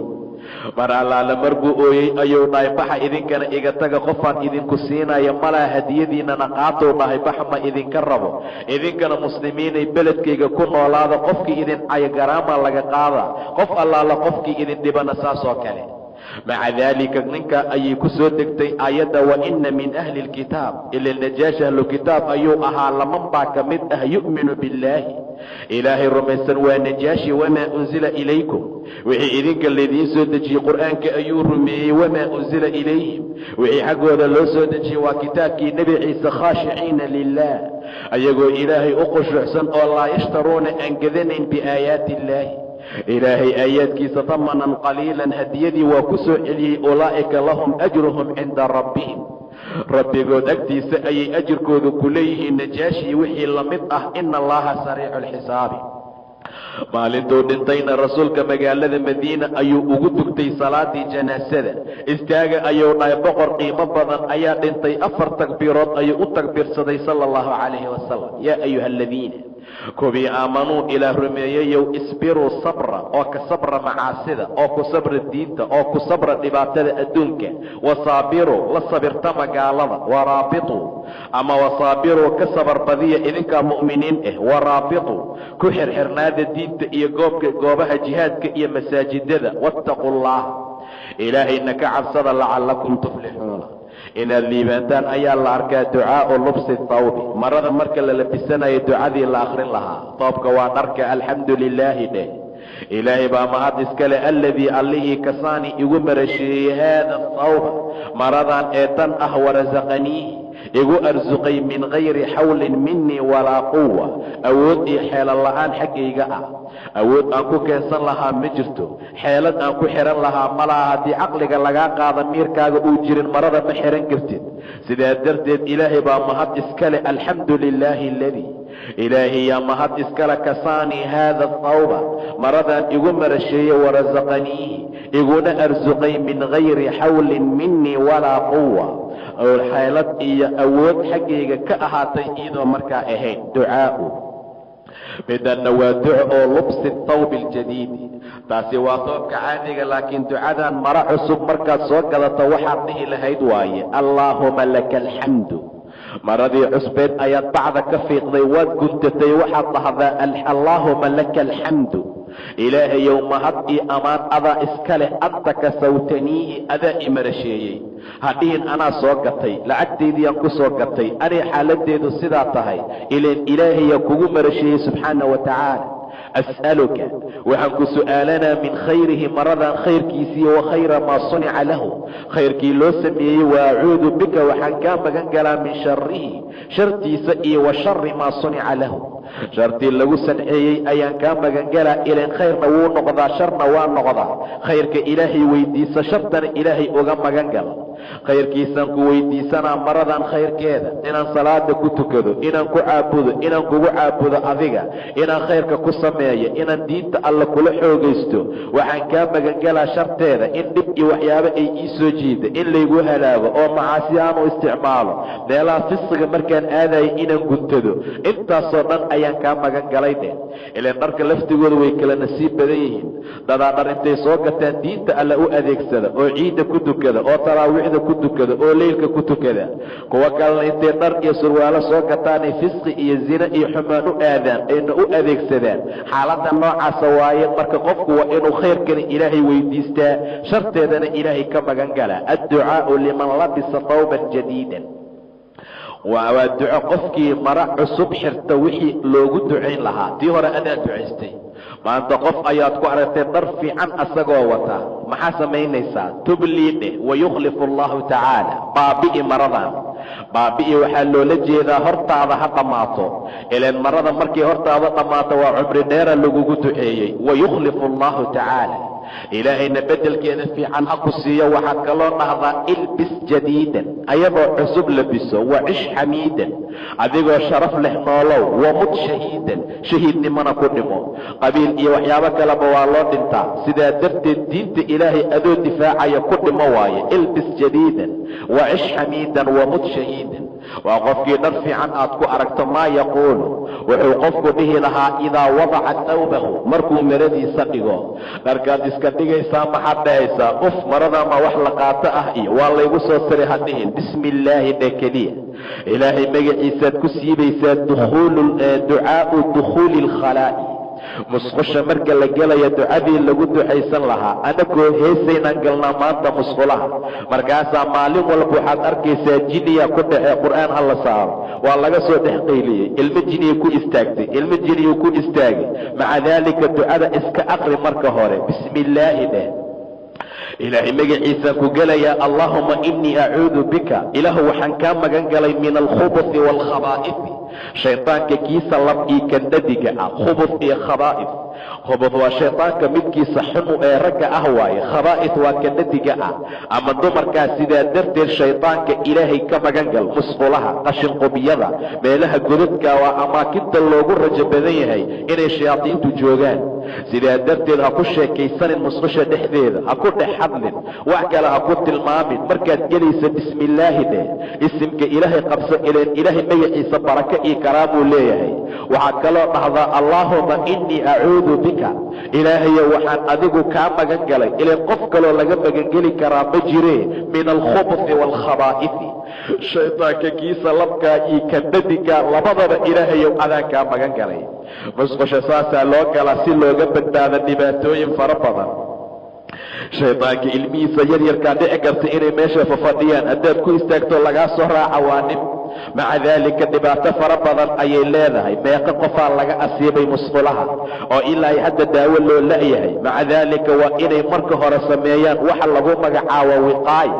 mar allaala markuu ooyey ayuu dhahay baxa idinkana iga taga, qofaan idinku siinaya malaa, hadiyadiinana qaatou dhahay bax ma idinka rabo, idinkana muslimiinay beledkayga ku noolaada, qofkii idin cayogaraama laga qaada, qof allaala qofkii idin dhibana saasoo kale. maca daalika ninka ayay ku soo degtay aayadda wa ina min ahli lkitaab, ila najaashi ahlu kitaab ayuu ahaa, laman baa ka mid ah yu'minu billaahi, ilaahay rumaysan, waa najaashi, wamaa unzila ilaykum, wixii idinka laydiin soo dejiyey qur'aanka ayuu rumeeyey, wamaa unzila ilayhim, wixii xaggooda loo soo dejiyey waa kitaabkii nebi ciise, khaashiciina lilah, ayagoo ilaahay u khushuucsan oo laa yashtaruuna aan gadanayn biaayaati illaahi, ilaahay aayaadkiisa tamanan qaliilan, hadiyadii waa ku soo celiyey, ulaa'ika lahum ajruhum cinda rabbihim, rabbigood agtiisa ayay ajirkooda ku leeyihiin. najaashi wixii la mid ah, ina allaha sariicu lxisaabi. maalintuu dhintayna rasuulka magaalada madiina ayuu ugu dugtay salaadii janaasada, istaaga ayuu dhahay, boqor qiimo badan ayaa dhintay, 4 takbiirood ayuu u takbiirsaday sala allahu calayhi wasalam. yaa ayuha aladiina kuwii aamanuu ilaa rumeeyayow, isbiruu sabra, oo ka sabra macaasida, oo ku sabra diinta, oo ku sabra dhibaatada adduunka, wasaabiruu la sabirta magaalada, waraabituu ama wasaabiruu ka sabar badiya idinkaa mu'miniin ah, waraabituu ku xirxirnaada diinta iyo goobaha jihaadka iyo masaajidada, wattaqu llah, ilaahayna ka cabsada, lacallakum tuflixuuna, inaad liibaantaan ayaa la arkaa. ducaau lubsi thawbi, marada marka la labisanayo ducadii la akhrin lahaa. toobka waa dharka, alxamdu lilaahi dheh, ilaahay baa mahad iskale, alladii allihii kasaanii igu marasheeyey haada thawba, maradan ee tan ah, warasaqaniihi igu arsuqay min gayri xawlin minii walaa quwa, awood iyo xeelad la'aan xaggayga ah, awood aan ku keensan lahaa ma jirto, xeelad aan ku xihan lahaa malaha, haddii caqliga lagaa qaada miirkaaga uu jirin marada ma xihan kartid. sidaa darteed ilaahay baa mahad iskale, alxamdu lilaahi aladii, ilaahay yaa mahad iskale, kasaanii haada thawba, maradan igu marasheeye, warasaqaniihi iguna arsuqay min gayri xawlin minii walaa quwa, oo xeelad iyo awood xaggayga ka ahaatay iyadoo markaa ahayd. ducaau midanna waa duco oo lubsi thawbi aljadiidi, taasi waa toobka caadiga, laakiin ducadan maro cusub markaad soo gadato waxaad dhihi lahayd waaye, allaahuma laka alxamdu, maradii cusbeed ayaad bacda ka fiiqday, waad guntatay, waxaad dhahdaa allaahuma laka alxamdu, ilaahayow mahad iyo ammaan adaa iska leh, anta kasawtaniihi, adaa i marasheeyey, hadhihin anaa soo gatay, lacagtaydiyaan ku soo gatay, anay xaaladeedu sidaa tahay, ileen ilaahayaa kugu marasheeyey subxaana wa tacaala. as'aluka waxaan ku su'aalanaa min khayrihi, maradan khayrkiisiiyo, wa khayra maa sunica lahu, khayrkii loo sameeyey, wa acuudu bika waxaan kaa magan galaa min sharihi, shartiisa, iyo wa shari maa sunica lahu, shartii lagu sanceeyey ayaan kaa magan galaa, ileen khayrna wuu noqdaa, sharna waa noqdaa. khayrka ilaahay weydiisa, shartana ilaahay uga magan gal. khayrkiisaan ku weydiisanaa, maradan khayrkeeda, inaan salaada ku tukado, inaan ku caabudo, inaan kugu caabudo adiga, inaan khayrka ku sameeyo, inaan diinta alla kula xoogaysto. waxaan kaa magan galaa sharteeda, in dhib iyo waxyaabo ay ii soo jiida, in laygu halaago, oo macaasi aanu isticmaalo, meelaha fisqiga markaan aadayo inaan guntado, intaasoo dhan ayaan kaa magan galay dheh. ilaan dharka laftigooda way kala nasiib badan yihiin. dadaa dhar intay soo gataan diinta alla u adeegsada, oo ciidda ku tukada, oo taraawiixda ku tukada, oo leylka ku tukada. kuwa kalena intay dhar iyo surwaalo soo gataanay fisqi iyo zina iyo xumaan u aadaan, ayna u adeegsadaan. xaaladda noocaasa waaye, marka qofku waa inuu khayrkana ilaahay weydiistaa, sharteedana ilaahay ka magan galaa. adducaau liman labisa thawban jadiidan, waa duco qofkii mara cusub xirta wixii loogu ducayn lahaa. tii hore adaa ducaystay, maanta qof ayaad ku aragtay dhar fiican asagoo wata, maxaa samaynaysaa? tublii dheh, wayukhlifu allahu tacaala, baabi'i maradan. baabi'i waxaa loola jeedaa hortaada ha dhammaato, ileen marada markay hortaada dhammaato waa cumri dheera lagugu duceeyey. wayukhlifu allahu tacaala, ilaahayna bedelkeeda fiican ha ku siiyo. waxaa kaloo dhahdaa ilbis jadiidan, ayadoo cusub labiso, wacish xamiidan, adigoo sharaf leh noolow, wamut shahiidan, shahiidnimona ku dhimo. qabiil iyo waxyaabo kaleba waa loo dhintaa, sidaa darteed diinta ilaahay adoo difaacaya ku dhimo waaye. ilbis jadiidan wacish xamiidan wamut shahiidan, وقفك نرفي عن أتكو ما يقول وحقفك به لها إذا وضع ثوبه مركو مردي سقيقه نركاد اسكتيجي سامحة إيسا مرضا ما وحلقات أهي والله يقصوا سريحتين بسم الله دكليه إلهي مجعيسات كسيبيسات دعاء دخول الخلاء musqusha marka la gelayo ducadii lagu ducaysan lahaa anagoo heesaynaan galnaa maanta musqulaha markaasaa maalin walba waxaad arkaysaa jiniya ku dhace qur'aan ha la saaro waa laga soo dhex qayliyey ilmo jiniya ku istaagtay ilmo jiniya ku istaagay maca daalika ducada iska aqri marka hore bismi illaahi dheh ilaahay magaciisa ku gelaya allahumma innii acuudu bika ilaahu waxaan kaa magan galay min alkhubuthi waalkhabaa'ithi shaytaanka kiisa lab ii kandhadiga ah khubuth iyo khabaa'ith khubuth waa shaytaanka midkiisa xunu ee ragga ah waaye khabaa'ith waa kandhadiga ah ama dumarkaas sidaa darteed shaytaanka ilaahay ka magan gal musqulaha qashinqubiyada meelaha godadka waa amaakinta loogu rajo badan yahay inay shayaadiintu joogaan sidaa darteed ha ku sheekaysanin musqusha dhexdeeda ha ku dhex hadlin wax kale ha ku tilmaamin markaad gelaysa bismi illaahi dheh isimka ilaahay qabso ileen ilaahay magaciisa baraka iyo karaamuu leeyahay waxaa kaloo dhahdaa allaahuma innii acuudu bika ilaahayo waxaan adigu kaa magan galay ileen qof kaloo laga magangeli karaa ma jiree min alkhubuthi waalkhabaa'ithi shaydaanka kiisa labkaa iyo kandhadigaa labadaba ilaahayow adaan kaa magan galay musqusha saasaa loo galaa si looga badbaado dhibaatooyin fara badan shaydaanka ilmihiisa yaryarkaa dhici karta inay meesha fafadhiyaan haddaad ku istaagto lagaa soo raaca waa nin maca daalika dhibaato fara badan ayay leedahay meeqa qofaa laga asiibay musqulaha oo ilaa hadda daawo loo la'yahay maca daalika waa inay marka hore sameeyaan waxa lagu magacaabo wiqaaya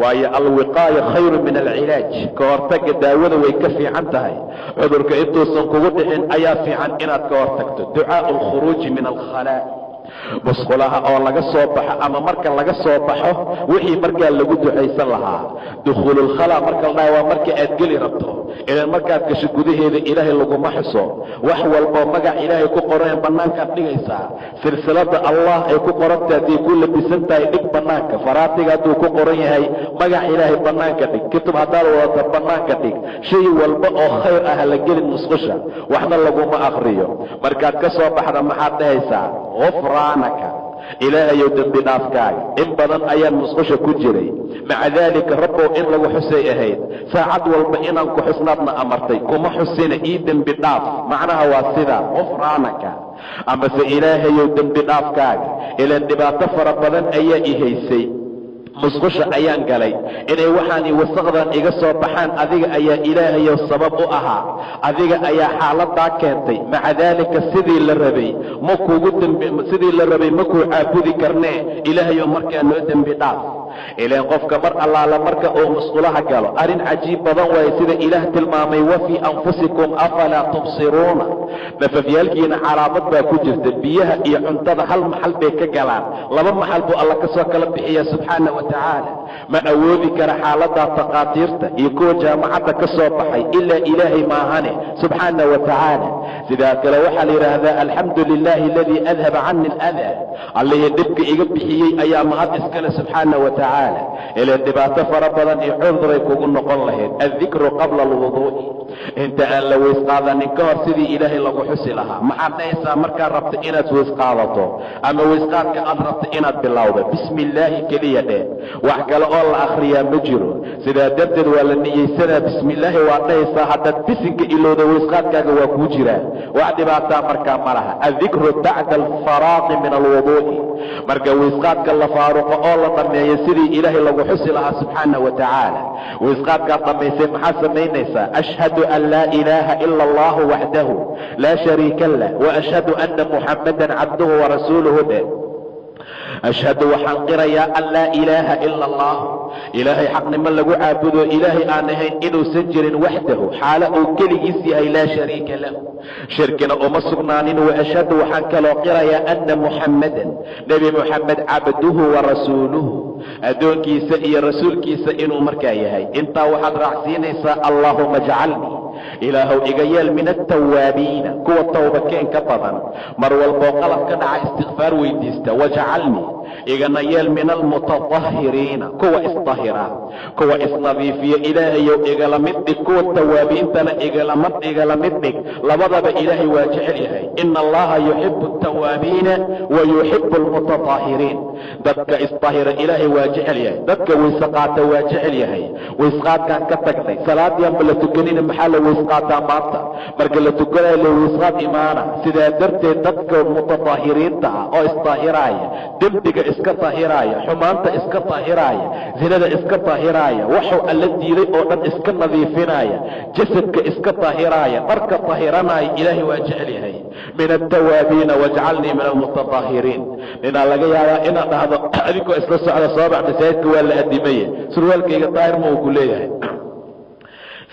waayo alwiqaaya khayru min alcilaaj ka hortagga daawada way ka fiican tahay cudurka intuusan kugu dhicin ayaa fiican inaad ka hortagto ducaau alkhuruuji min alkhalaa musqulaha oo laga soo baxo ama marka laga soo baxo wixii markaa lagu ducaysan lahaa dukhuululkhalaa marka la dhaha waa marka aad geli rabto ilaan markaad gasho gudaheeda ilaahay laguma xuso wax walboo magac ilaahay ku qoran bannaankaad dhigaysaa silsilada allah ay ku qoranta hadday ku labisan tahay dhig bannaanka faraatiga hadduu ku qoran yahay magac ilaahay bannaanka dhig kitub haddaad wadata bannaanka dhig shay walba oo khayr ah la gelin musqusha waxna laguma akriyo markaad ka soo baxda maxaad dhahaysaa غفرانك ilaahayow dembi dhaafkaaga in badan ayaan musqusha ku jiray maca daalika rabbow in lagu xusay ahayd saacad walba inaan ku xusnaadna amartay kuma xusina ii dembi dhaaf macnaha waa sidaa gufraanaka amase ilaahayow dembi dhaafkaaga ilaan dhibaato fara badan ayaa i haysay musqusha ayaan galay inay waxaani wasaqdan iga soo baxaan adiga ayaa ilaahayow sabab u ahaa adiga ayaa xaaladaa keentay maca daalika sidii la rabay ma kuu caabudi karnee ilaahayow markaa noo dembi dhaaf ilaan qofka mar allaala marka uu musqulaha galo arrin cajiib badan waaye sida ilaah tilmaamay wa fii anfusikum afalaa tubsiruuna nafafyaalkiina calaamad baa ku jirta biyaha iyo cuntada hal maxal bay ka galaan laba maxal buu alla ka soo kala bixiya subxaana wa tacaala ma awoodi kara xaaladaa takhaatiirta iyo kuwa jaamacadda ka soo baxay ilaa ilaahay maahane subxaana wa tacaala sidaa kale waxaa la yidhaahdaa alxamdu lilaahi aladii adhaba cani aladaa allihii dhibka iga bixiyey ayaa mahad iskale subxaana wa tacaala ilaan dhibaato fara badan iyo cuduray kugu noqon lahayd addikru qabla alwuduu'i inta aan la weys qaadanin ka hor sidii ilaahay lagu xusi lahaa maxaad dhahaysaa markaad rabta inaad weys qaadato ama weysqaadka aad rabta inaad bilowda bismi illaahi keliya dheh wax kale oo la akhriyaa ma jiro sidaa darteed waa la niyeysanaa bismi illaahi waa dhahaysaa haddaad bisinka ilowda weysqaadkaaga waa kuu jiraa wax dhibaataa markaa ma laha addikru bacda alfaraaqi min alwuduu'i marka weysqaadka la faaruqo oo la dhammeeyo sidii ilaahay lagu xusi lahaa subxaana wa tacaala weysqaadkaad dhammaysay maxaad samaynaysaa ashhadu an laa ilaaha ila allahu waxdahu laa shariika lah wa ashhadu anna muxammadan cabduhu warasuuluhu dheh ashhadu waxaan qirayaa an laa ilaaha ila allah ilaahay xaqnimo lagu caabudo ilaahay aan ahayn inuusan jirin waxdahu xaalo uu keligiis yahay laa shariika lahu shirkina uma sugnaanin wa ashhadu waxaan kaloo qirayaa anna muxammadan nebi muxamed cabduhu wa rasuuluhu addoonkiisa iyo rasuulkiisa inuu markaa yahay intaa waxaad raacsiinaysaa allaahuma jcalnii ilaahow iga yeel min altawaabiina kuwa tawbakeen ka badan mar walboo qalab ka dhaca istikfaar weydiista wajcalnii igana yeel min almutatahhiriina kuwa isdahira kuwa isnadiifiya ilaahayow igala mid dhig kuwa tawaabiintana igala mid dhig labadaba ilaahay waa jecel yahay ina allaha yuxibu altawaabiina wa yuxibu almutatahhiriin dadka isdahira ilaahay waa jecel yahay dadka waysaqaata waa jecel yahay waysqaadkaan ka tagnay salaadiyanba la tukanina maxaa la waysqaataa maanta marka la tukanayo la waysqaad imaana sidaa darteed dadka mutatahhiriinta ah oo isdahiraaya dembiga iska tahiraaya xumaanta iska tahiraaya zinada iska tahiraaya waxuu alla diiday oo dhan iska nadiifinaya jasadka iska tahiraaya dharka tahiranaya ilaahay waa jecel yahay min altawaabiina wajcalnii min almutatahhiriin ninaa laga yaabaa inaad dhahdo adigoo isla socda soobax masaajidka waa la adimaya surwaalkayga daahir ma uu ku leeyahay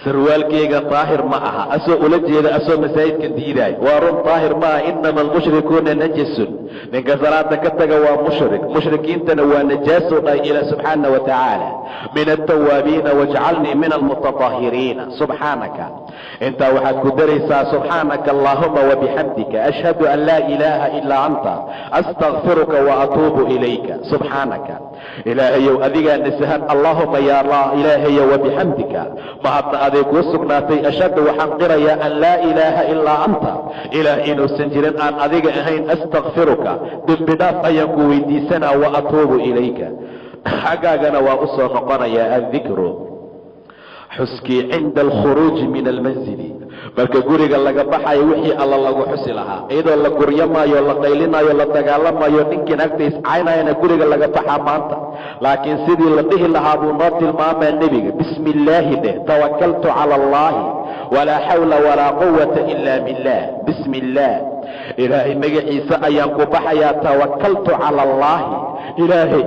sarwaalkeyga daahir ma aha asoo ula jeeda asoo masaajidka diidaay waa run daahir ma aha inama almushrikuuna najasun ninka salaada ka taga waa mushrikiintana waa najaaso dhahay ilaa subxaana wa tacaala min altawaabiina wajcalnii min almutatahhiriina subxaanaka intaa waxaad ku daraysaa subxaanaka allaahuma wabixamdika ashhadu an laa ilaaha ilaa anta astakfiruka wa atuubu ilayka subxaanaka ilaahayow adigaa nasahan allaahuma yaa allah ilaahayow wabixamdika mahadna aday kuu sugnaatay ashhadu waxaan qirayaa an laa ilaaha ilaa anta ilaah inuusan jirin aan adiga ahayn astakfiruka dembi dhaaf ayaan ku weydiisanaa wa atuubu ilayka xaggaagana waa u soo noqonayaa addikru xuskii cinda alkhuruuji min almanzili marka guriga laga baxayo wixii alla lagu xusi lahaa iyadoo la guryamaayo la qaylinaayo la dagaalamayo ninkiin agta iscaynayana guriga laga baxaa maanta laakiin sidii la dhihi lahaa buu noo tilmaamaa nebiga bismi illaahi dheh tawakaltu cala allaahi walaa xawla walaa quwata ila billah bismi illaah ilaahay magaciisa ayaan ku baxayaa tawakaltu cala allaahi ilaahay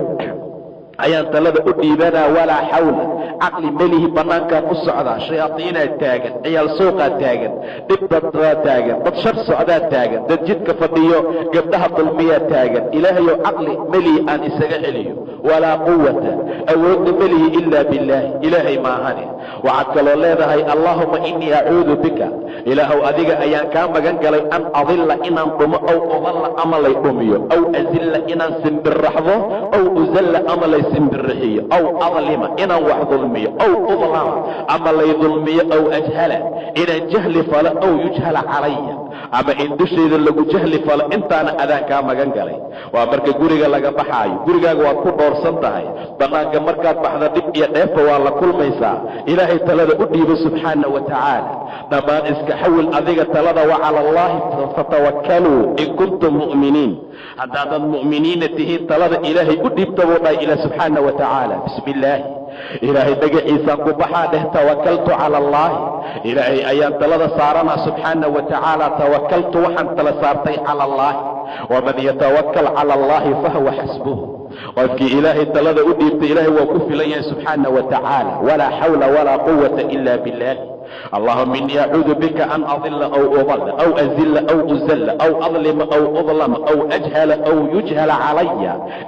ayaan talada u dhiibanaa walaa xawla caqli melihi bannaankaan u socdaa shayaadiinaa taagan ciyaal suuqaa taagan dhib dadbaa taagan dad shar socdaa taagan dad jidka fadhiyo gabdhaha dulmiyaa taagan ilaahayow caqli melihi aan isaga celiyo walaa quwata awoodna melihi ilaa billaahi ilaahay maahane waxaad kaloo leedahay allaahuma innii acuudu bika ilaahow adiga ayaan kaa magan galay an adilla inaan dhumo ow udalla ama lay dhumiyo ow azilla inaan simbirraxdo ow uzalla ama lay simbirrixiyo ow adlima inaan wax dulmiyo ow udlama ama lay dulmiyo ow ajhala inaan jahli falo ow yujhala calaya ama in dushayda lagu jahli falo intaana adaan kaa magan galay waa marka guriga laga baxaayo gurigaaga waad ku dhoorsan tahay bannaanka markaad baxda dhib iyo dheefba waa la kulmaysaa ilaahay talada u dhiibo subxaana wa tacaala dhammaan iska xawil adiga talada wa cala allaahi fatawakkaluu in kuntum mu'miniin haddaadad mu'miniina tihiin talada ilaahay u dhiibta buu dhahay ilaa subxaana wa tacaala bismi illaahi ilaahay magaciisaan ku baxaa dheh tawakaltu cala allaahi ilaahay ayaan talada saaranaa subxaana wa tacaala tawakaltu waxaan tala saartay cala allaahi waman yatawakal cala allaahi fahuwa xasbuh qofkii ilaahay talada u dhiibtay ilaahay waa ku filan yahay subxaana wa tacaala walaa xawla walaa quwata ila billaah اللهم إني أعوذ بك أن أضل أو أضل أو أزل أو أزل أو أظلم أو أظلم أو أجهل أو يجهل علي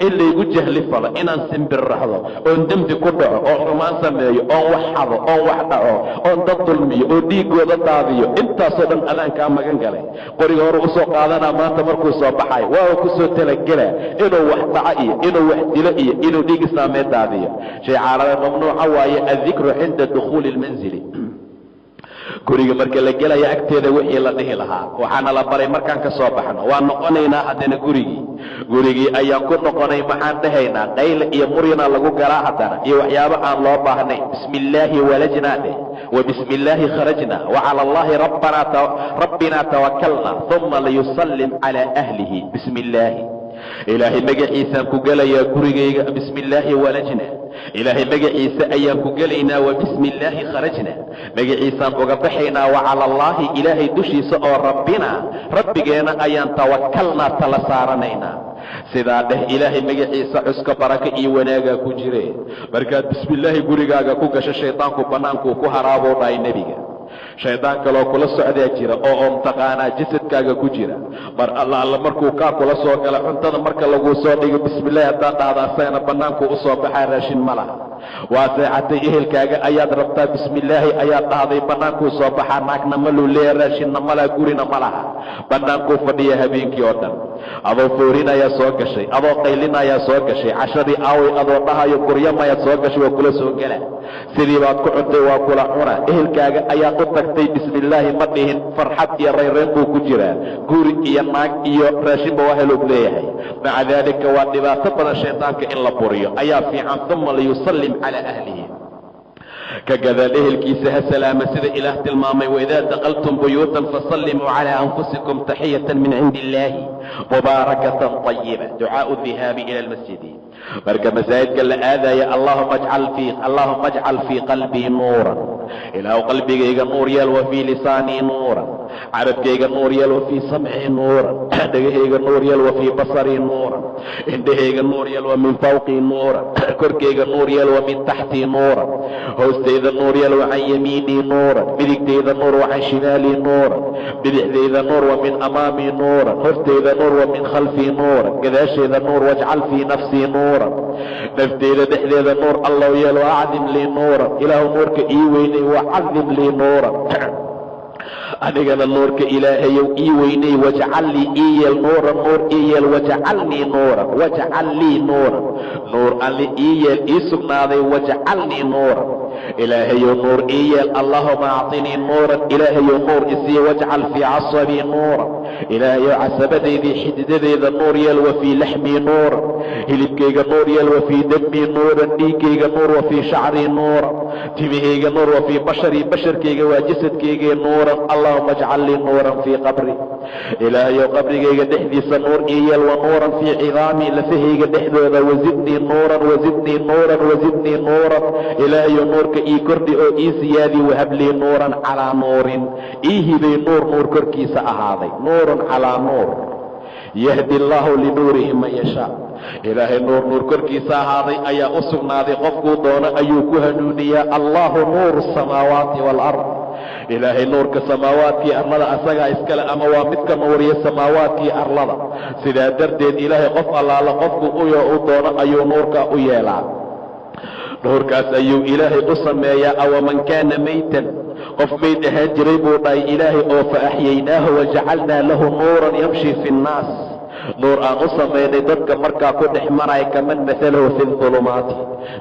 إلا يجهل فلا إن أنسم بالرحضة أو دمت كدع أو رمان سمي أو وحض أو وحدع أو ضلمي أو ديق وضطاذي انت صدن ألان كاما جنجلي قريه رؤسو قادنا ما تمركو صباحي وكسو تلقلا إنو وحدعي إنو وحدلئي إنو ديق سامي داذي شيء عارض ممنوع واي الذكر عند دخول المنزل guriga marka la gelaya agteeda wixii la dhihi lahaa waxaana la baray markaan ka soo baxno waan noqonaynaa haddana gurigii ayaan ku noqonay maxaan dhahaynaa qayl iyo muryana lagu galaa haddana iyo waxyaabo aan loo baahnayn bismi illaahi walajnaa dheh wa bismi illaahi kharajna wa cala allaahi rabbina tawakalna uma liyusallim calaa ahlihi bismi illaahi ilaahay magaciisaan ku gelayaa gurigayga bismi illaahi walajna ilaahay magaciisa ayaan ku gelaynaa wa bismi illaahi kharajna magaciisaan uga baxaynaa wa cala allaahi ilaahay dushiisa oo rabbigeena ayaan tawakalnaa tala saaranaynaa sidaa dheh ilaahay magaciisa xuska baraka iyo wanaagaa ku jire markaad bismi illaahi gurigaaga ku gasho shaydaanku bannaankuu ku haraabuu dhahay nebiga shaydaan kaloo kula socdaa jira oo mtaqaanaa jasadkaaga ku jira. mar alla markuu kaa kula soo gala cuntada marka laguu soo dhigo bismillahi haddaad dhahda asagana bannaankuu u soo baxaa raashin ma laha. waa seexatay ehelkaaga ayaad rabtaa bismillaahi ayaad dhahday bannaankuu soo baxaa naagna maluu leeya raashinna ma laha gurina ma laha bannaankuu fadhiya habeenkii oo dhan. adoo foorinayaa soo gashay adoo qaylinayaa soo gashay cashadii aaway adoo dhahayo guryamayaad soo gashay waa kula soo gela sidii baad ku cuntay waa kula cuna ehelkaaga ayaad u tagtay bismillaahi ma dhihin farxad iyo rayreen buu ku jiraa guri iyo naag iyo raashinba waa heloog leeyahay. maca daalika waa dhibaato badan shaydaanka in la buriyo ayaa fiican. uma liyusallim calaa ahlihi ka gadaal ehelkiisa ha salaama sida ilaah tilmaamay waidaa daqaltum buyuutan fasallimuu calaa anfusikum taxiyatan min cindi illaahi mubaarakatan طayiba ducaau dihaabi ila almasjidi. marka masaajidka la aadaya allahuma ajcal fii qalbii nuuran ilaahu qalbigayga nuur yeel wa fii lisaanii nuuran carabkayga nuur yeel wa fii samcii nuuran dhegahayga nuur yeel wa fii basarii nuuran indhahayga nuur yeel wa min fawqii nuuran korkayga nuur yeel wa min taxtii nuuran hoostayda nuur yeel wa can yamiinii nuuran midigtayda nuur wa can shimaalii nuuran bidixdayda nuur wa min amaamii nuuran hortayda nuur wa min khalfii nuuran gadaashayda nuur wajcal fii nafsii nuuran nafteyda dhexdeeda nuur allow yeel wa acdim lii nuuran ilaahu nuurka ii weynay wacadim lii nuuran anigana nuurka ilaahayow ii weynay wajcal lii ii yeel nuuran nuur ii yeel wajcalnii nuuran wajcal lii nuuran nuur alli ii yeel ii sugnaaday wajcalnii nuuran ilaahayow nuur ii yeel allahuma acطinii nuuran ilaahayow nuur isii wajcal fii casabii nuuran ilaahayow casabadaydii xididadeeda nuur yeel wa fii laxmii nuuran hilibkayga nuur yeel wa fii damii nuuran dhiigkayga nuur wa fii shacrii nuuran timihayga nuur wa fii basharii basharkayga waa jasadkaygee nuuran allahuma ajcal lii nuuran fii qabri ilaahayow qabrigayga dhexdiisa nuur ii yeel wa nuuran fii cidaamii lafahayga dhexdooda wazidnii nuuran wazidnii nuuran wazidnii nuuran ilaahayow nuurka ii kordhi oo ii siyaadii wahablii nuuran calaa nuurin ii hibay nuur nuur korkiisa ahaaday nuurun calaa nuur yahdi allaahu linuurihi man yashaa ilaahay nuur nuur korkiisa ahaaday ayaa u sugnaaday qofkuu doono ayuu ku hanuuniyaa allaahu nuuru samaawaati waalard ilaahay nuurka samaawaadkii arlada asagaa iskale ama waa midka nuuriya samaawaadkii arlada sidaa darteed ilaahay qof allaala qofku u doono ayuu nuurka u yeelaa nuurkaas ayuu ilaahay u sameeyaa awaman kaana maytan qof mayd ahaan jiray buu dhahay ilaahay oo fa axyaynaahu wajacalnaa lahu nuuran yamshi fi nnaas nuur aan u samaynay dadka markaa ku dhex maraya kaman maalahu fi dulumaati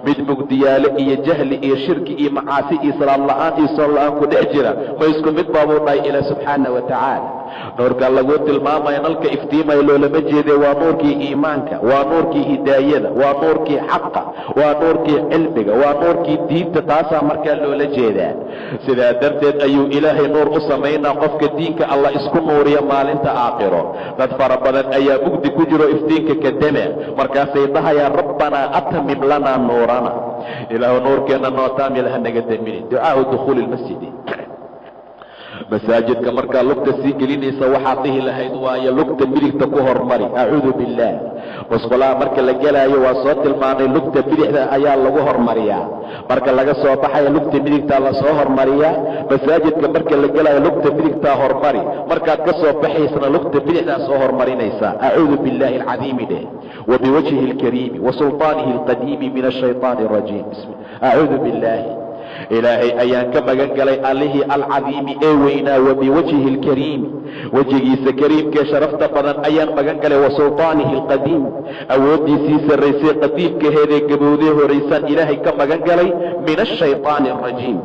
mid mugdiyaale iyo jahli iyo shirki iyo macaasi iyo salaad la'aan iyo soon la'aan ku dhex jira ma isku mid baabuu dhahay ilaa subxaana wa tacaala nuurka lagu tilmaamaya nalka iftiimaya loolama jeede waa nuurkii iimaanka waa nuurkii hidaayada waa nuurkii xaqa waa nuurkii cilmiga waa nuurkii diinta taasaa markaa loola jeedaa sidaa darteed ayuu ilaahay nuur u samaynaa qofka diinka allah isku nuuriya maalinta aakhiro dad fara badan ayaa mugdi ku jiro iftiinka kadame markaasay dhahayaan rabbanaa atamim lanaa nuurana ilaahu nuurkeenna noo taamil hanaga damini ducaau dukhuuli lmasjidi masaajidka markaa lugta sii gelinaysa waxaad dhihi lahayd waayo lugta midigta ku hormari acuudu billaah musqulaha marka la gelaayo waa soo tilmaanay lugta bidixda ayaa lagu hormariyaa marka laga soo baxaya lugta midigtaa lasoo hormariyaa masaajidka marka la gelaayo lugta midigtaa hormari markaad ka soo baxaysana lugta bidixdaa soo hormarinaysaa acuudu billaahi alcadiimi dheh wabiwajhihi alkariimi wasulطaanihi alqadiimi min ashayطaani arajiim acuudu billaahi ilaahay ayaan ka magan galay allihii alcadiimi ee weynaa wabiwajhihi alkariimi wejigiisa kariimkee sharafta badan ayaan magan galay wasulطaanihi alqadiim awooddiisii sarraysay qadiimkaheedee gabowdee horaysaan ilaahay ka magan galay min ashayطaani arajiim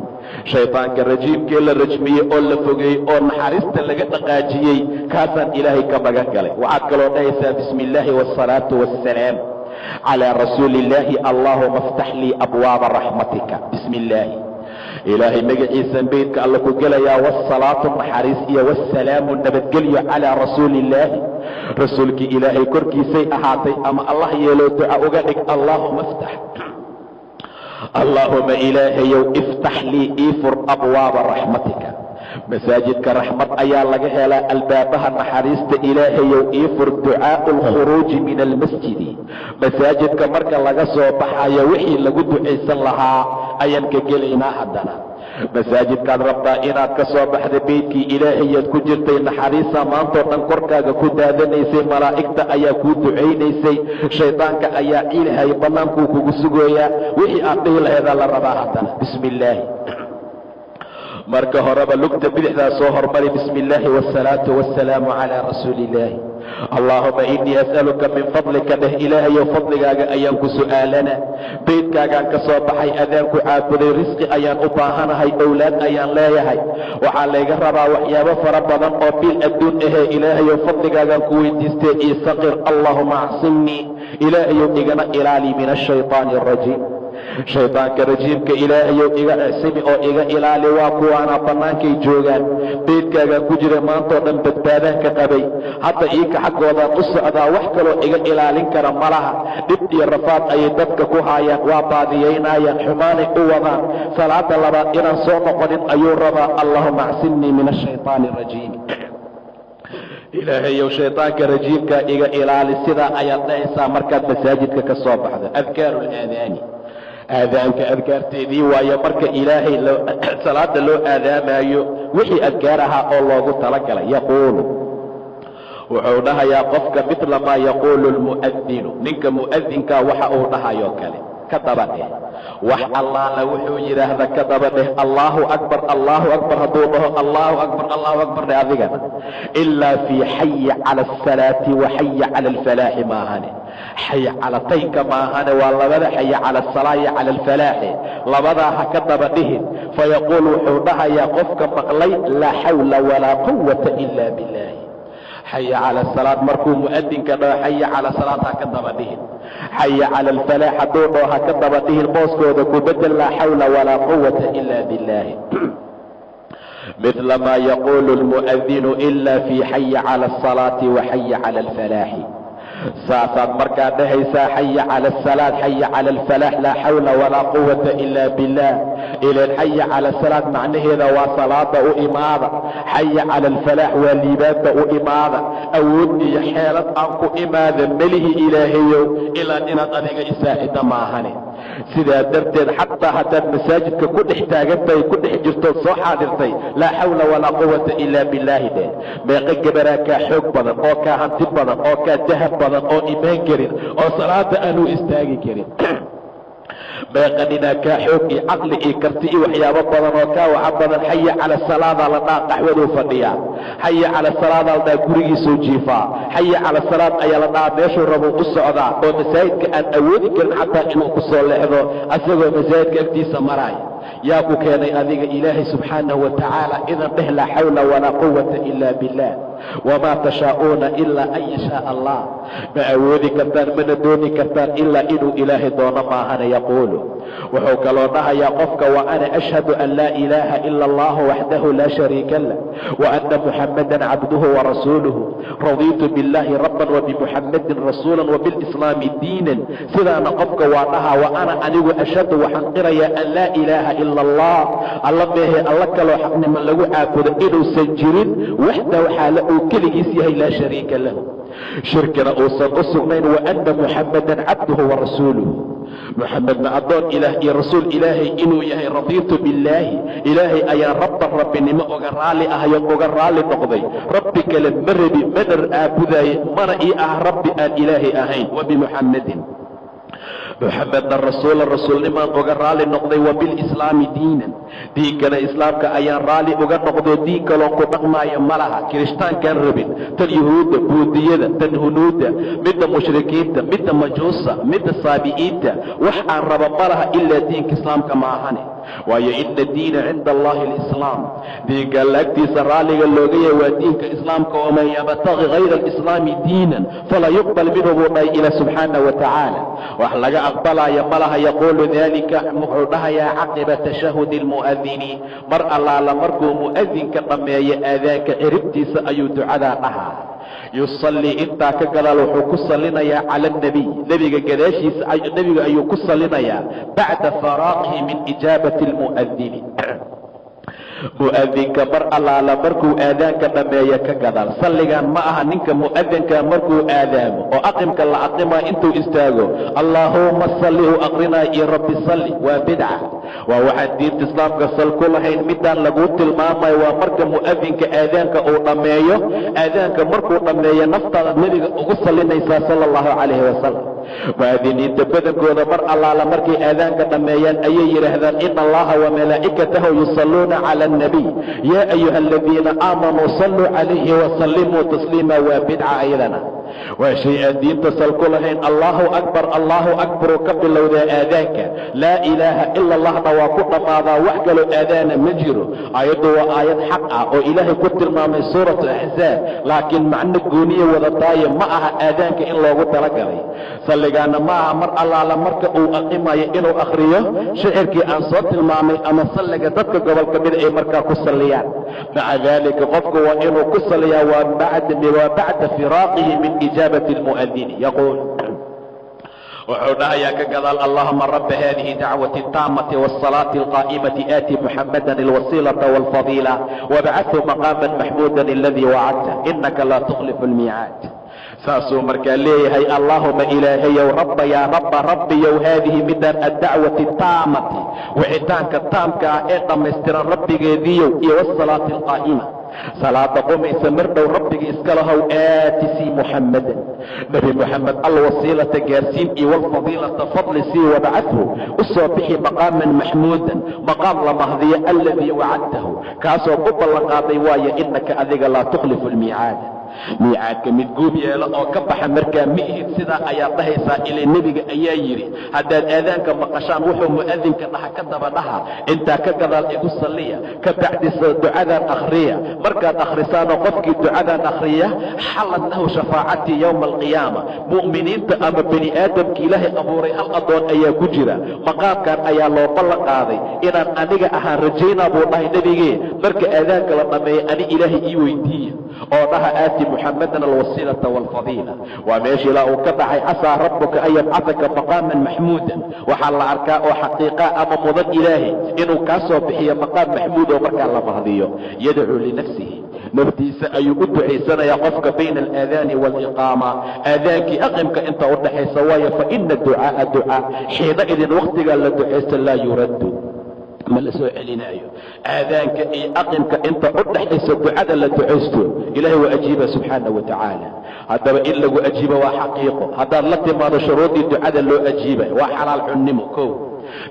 shayطaanka rajiimkee la rajmiyey oo la fogeeyey oo naxariista laga dhaqaajiyey kaasaan ilaahay ka magan galay waxaad kaloo dhahaysaa bismi illaahi waasalaatu wassalaam calى rasuuli illaahi allaahuma aftax lii abwaaba raxmatika bismi illaahi ilaahay magaciisan beydka alla ku gelayaa waasalaatu naxariis iyo wasalaamu nabadgelyo calaa rasuuli illaahi rasuulkii ilaahay korkiisay ahaatay ama allah yeeloo duca uga dhig allaahuma aftax allaahuma ilaahayow iftax lii ii fur abwaaba raxmatika masaajidka raxmad ayaa laga helaa albaabaha naxariista ilaahayow ii fur ducaau alkhuruuji min almasjidi masaajidka marka laga soo baxayo wixii lagu ducaysan lahaa ayaan ka gelaynaa haddana masaajidkaad rabtaa inaad ka soo baxda beydkii ilaahayaad ku jirtay, naxariisaa maantoo dhan korkaaga ku daadanaysay, malaa'igta ayaa kuu ducaynaysay, shaydaanka ayaa ciilhay bannaankuu kugu sugayaa. wixii aad dhihi laheedaa la rabaa haddana bismi illaahi. marka horeba lugta bidixdaa soo hormari, bismi illaahi waasalaatu wassalaamu calaa rasuuli illaahi. allaahuma innii as'aluka min fadlika dheh, ilaahayow fadligaaga ayaan ku su'aalanaa, beydkaagaan ka soo baxay, adaan ku caabuday, risqi ayaan u baahanahay, owlaad ayaan leeyahay, waxaa layga rabaa waxyaabo fara badan oo bil adduun ahee, ilaahayow fadligaagaan ku weydiistee ii saqir. allaahuma acsimnii, ilaahayow igana ilaali min ashaytaani arajiim, shaydaanka rajiimka ilaahayow iga cisimi oo iga ilaali. waa kuwaana bannaankay joogaan, beydkaagaan ku jira, maantoo dhan badbaadaan ka qabay, hadda iika xaggoodaan u socdaa, wax kaloo iga ilaalin kara ma laha. dhib iyo rafaad ayay dadka ku haayaan, waa baadiyaynayaan, xumaanay u wadaan. salaada labaad inaan soo noqonin ayuu rabaa. allahuma acsimnii min ashaytaani arajiim, ilaahayow shaydaanka rajiimkaa iga ilaali. sidaa ayaad dhahaysaa markaad masaajidka ka soo baxdo. adkaaru laadaani, aadaanka adkaarteedii waayo, marka ilaahay salaada loo aadaamaayo wixii adkaar ahaa oo loogu talagalay. yaquulu, wuxuu dhahayaa qofka midla maa yaquulu lmu'adinu, ninka mu'adinkaa waxa uu dhahayoo kale ka daba dheh, wax allaala wuxuu yidhaahda ka daba dheh. allaahu akbar, allaahu akbar hadduu dhaho, allaahu akbar, allaahu akbar dheh adigana. ilaa fii xayi cala asalaati wa xayi cala alfalaaxi maahane, xay calataynka maahane, waa labada xayi cala asalaa iyo cala alfalaaxi, labadaa ha ka daba dhihin. fayaquul, wuxuu dhahayaa qofka maqlay, laa xawla walaa quwata ila billahi. xaya cala asalaad markuu mu'adinka dhaho xaya cala salaad ha ka daba dhihin, xaya cala alfalaax hadduu dhaho ha ka daba dhihin, booskooda ku bedel laa xawla walaa quwata ila billahi. midla maa yaquulu lmu'adinu ila fii xaya cala asalaati wa xaya cala alfalaaxi. saasaad markaa dhahaysaa xaya cala asalaad, xaya cala alfalaax, laa xawla walaa quwata ila billah. ilan xaya cala asalaad macnaheeda waa salaada u imaada, xaya cala alfalaax waa liibaanta u imaada. awood iyo xeelad aan ku imaada melihi ilaahayow ilaa inaad adiga isaacida maahane. sidaa darteed xataa haddaad masaajidka ku dhex taagantahay, ku dhex jirtood soo xaadirtay, laa xawla walaa quwata ila billaahi dheh. meeqa gabaraa kaa xoog badan oo kaa hanti badan oo kaa dahab badan oo imaan karin oo salaada aanu istaagi karin. meeqa ninaa kaa xoog iyo caqli iyo karti iyo waxyaabo badan oo kaa waxa badan. xaya cala salaadaa la dhaa qaxwaduu fadhiyaa, xaya cala salaadaa la dhaa gurigiisuu jiifaa, xaya cala salaad ayaa la dhahaa meeshuu rabuu u socdaa, oo masaajidka aan awoodi karin xataa inuu ku soo leexdo asagoo masaajidka agtiisa maraaya. yaa ku keenay adiga? ilaahay subxaanahu wa tacaala. idan dheh laa xawla walaa quwata ila billah. wamaa tashaa'uuna ilaa an yashaa allah, ma awoodi kartaan mana dooni kartaan ilaa inuu ilaahay doono maahana. yaquulu, wuxuu kaloo dhahayaa qofka, wa ana ashhadu an laa ilaaha ila allahu waxdahu laa shariika lah, wa ana muxammadan cabduhu warasuuluhu, radiitu billahi rabban wabimuxammadin rasuulan wabilslaami diinan. sidaana qofka waa dhahaa, wa ana anigu ashhadu waxaan qirayaa an laa ilaaha ila allah, alla meehe alla kaloo xaqnimo lagu caabudo inuusan jirin, waxdahu xaala uu keligiis yahay, laa shariika lahu, shirkina uusan u sugnayn, wa ana muxammadan cabduhu warasuuluhu, muxamedna addoon ilaah iyo rasuul ilaahay inuu yahay. radiitu billaahi, ilaahay ayaan rabban rabbinimo uga raalli ahayo uga raalli noqday, rabbi kale ma rabi mana aabudaye, mana ii ah rabbi aan ilaahay ahayn. wabimuxammadin, muxamedna rasuulan rasuulnimaan uga raalli noqday, wabilslaami diinan, diinkana islaamka ayaan raalli uga noqdoo diin kaloon ku dhaqmaayo ma laha. kirishtaankaan rabin, tan yuhuudda, buudiyada, tan hunuudda, midda mushrikiinta, midda majuusa, midda saabi'iinta, wax aan raba ma laha ilaa diinka islaamka maahane. waayo ina diina cinda allahi alislaam, diinka alla agtiisa raalliga looga yahay waa diinka islaamka. waman yabtagi hayra alislaami diinan falaa yuqbal minhu buu dhahay ila subxaanahu wa tacaala, wax laga aqbalaya ma laha. yaquulu dalika, wuxuu dhahayaa caqiba tashahudi lmu'adini, mar allaala markuu mu'adinka dhammeeyo aadaanka ciribtiisa ayuu ducadaa dhahaa. yusallii, intaa ka gadaal wuxuu ku salinayaa cala alnabiy, nebiga gadaashiisa nebiga ayuu ku salinayaa bacda faraaqihi min ijaabati almu'adini, mu'adinka mar allaala markuu aadaanka dhammeeya ka gadaal salligan ma aha ninka mu'adinka markuu aadaamo oo aqimka la aqimaa intuu istaago allaahumma salli u aqrinaa iyo rabbi salli, waa bidca. waa waxaan diinta islaamka sal ku lahayn. midaan laguu tilmaamayo waa marka mu'adinka aadaanka uu dhammeeyo. aadaanka markuu dhammeeyo naftaadaad nebiga ugu sallinaysaa sala allahu calayhi wasalam. mu'adiniinta badankooda mar allaala markay aadaanka dhammeeyaan ayay yidhaahdaan ina allaha wa malaa'ikatahu yusalluuna cala annabiy yaa ayuha aladiina aamanuu salluu calayhi wasallimuu tasliima. waa bidca ayadana, waa shay aan diinta sal ku lahayn. allahu akbaruu ka bilowdaa aadaanka, laa ilaaha ila allahna waa ku dhammaadaa. wax kaloo aadaana ma jiro. aayaddu waa aayad xaq ah oo ilaahay ku tilmaamay suuratu axzaab, laakiin macno gooniye wadataaye ma aha aadaanka in loogu talagalay. salligaana ma aha mar allaala marka uu aqimayo inuu akhriyo shicirkii aan soo tilmaamay ama salliga dadka gobol ka mid ay markaa ku salliyaan. maca daalika qofku waa inuu ku salliyaa waa bacda firaaqihi min ijaabati almu'adini. yaquul wuxuu dhahayaa ka gadaal allahuma rabba hadihi dacwati taamati wاsalaati alqaa'imati aati muxamadan alwasiilata wاlfadiila wabacathu maqaaman maxmuudan aladii wacadta inaka laa tukhlifu almiicaad. saasuu markaa leeyahay allaahuma ilaahayow rabba yaa rabba rabbiyow haadihi midaan addacwati taamati wicitaanka taamka ah ee dhammaystiran rabbigeediiyow iyo wasalaati alqaa'ima salaada qumaysa mar dhow rabbiga iska lahow aatisii muxammadan nebi moxamed alwasiilata gaarsiin iyo walfadiilata fadli sii wabacathu u soo bixi maqaaman maxmuudan maqaam la mahdiyo alladii wacadtahu kaasoo ku ballanqaaday waayo inaka adiga laa tukhlifu almiicaada. miicaadka mid guub yeelo oo ka baxa markaa ma ihid. sidaa ayaad dhahaysaa ilaa nebiga ayaa yidhi haddaad aadaanka maqashaan wuxuu mu'adinka dhaha ka daba dhaha, intaa ka gadaal igu salliya, ka bacdisa ducadaan akhriya. markaad akhrisaanoo qofkii ducadaan akhriya xallad lahu shafaacatii yowma alqiyaama. mu'miniinta ama bani aadamka ilaahay abuuray hal addoon ayaa ku jira. maqaamkan ayaa loo ballan qaaday inaan aniga ahaan rajaynaa buu dhahay nebigee marka aadaanka la dhammeeya ani ilaahay ii weydiiya oo dhaha aati muxamadan alwasiilata wاlfadiila. waa meesha ilaa uu ka dhacay casaa rabbuka an yabcataka maqaaman maxmuudan. waxaa la arkaa oo xaqiiqa ama mudan ilaahay inuu kaa soo bixiyo maqaam maxmuud oo markaa la mahdiyo. yadcuu linafsihi naftiisa ayuu u ducaysanayaa qofka bayna alaadaani waaliqaama, aadaankii aqimka inta u dhaxaysa. waayo faina ducaaa ducaa xiina idin wakhtigaa la ducaysta laa yuraddu ma la soo celinaayo. aadaanka iyo aqimka inta u dhaxaysa ducada la ducaysto ilaahay waa ajiiba subxaana wa tacaala. haddaba in lagu ajiibo waa xaqiiqo. haddaad la timaado shuruudii ducada loo ajiibay waa xalaal xunnimo kow.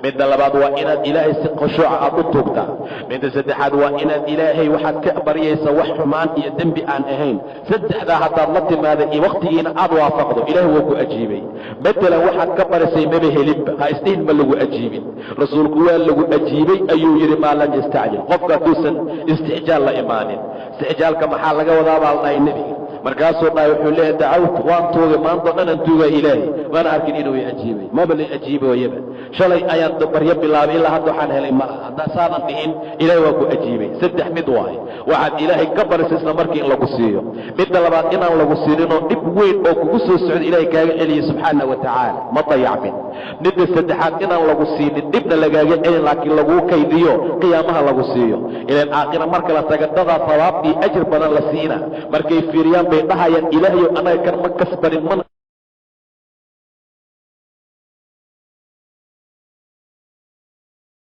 midda labaad waa inaad ilaahay si khushuuca aad u tuugtaa. midda saddexaad waa inaad ilaahay waxaad ka baryaysa wax xumaan iyo dembi aan ahayn. saddexdaa haddaad la timaada iyo wakhtigiina aad waafaqdo ilaahay waa ku ajiibay. matalan waxaad ka barisay maba helinba, ha isdhihin ma lagu ajiibin. rasuulku waa lagu ajiibay ayuu yidhi maa lam yastacjil, qofka hadduusan istixjaal la imaanin. istixjaalka maxaa laga wadaa baa la dhahay nebiga. markaasuu dhahay wuxuu leeyahay dacawtu waan tuugay maantao dhan aan tuugaa ilaahay maana arkin inuu i ajiibay. maba la ajiibayaba. shalay ayaan baryo bilaabay ilaa hadda waxaan helay ma aha. haddaan saadan dhihin ilaahay waa ku ajiibay. saddex mid waaye waxaad ilaahay ka barisa isla markii in lagu siiyo. midda labaad inaan lagu siininoo dhib weyn oo kugu soo socda ilaahay kaaga celiya subxaana wa tacaala ma dayacmin. midda saddexaad inaan lagu siinin dhibna lagaaga celin laakiin laguu kaydiyo qiyaamaha lagu siiyo. ilaan aakhira marka la taga dadaa sawaab iyo ajir badan la siina. markay fiiriyaan bay dhahayaan ilaahayow anaga kan ma kasbanin mana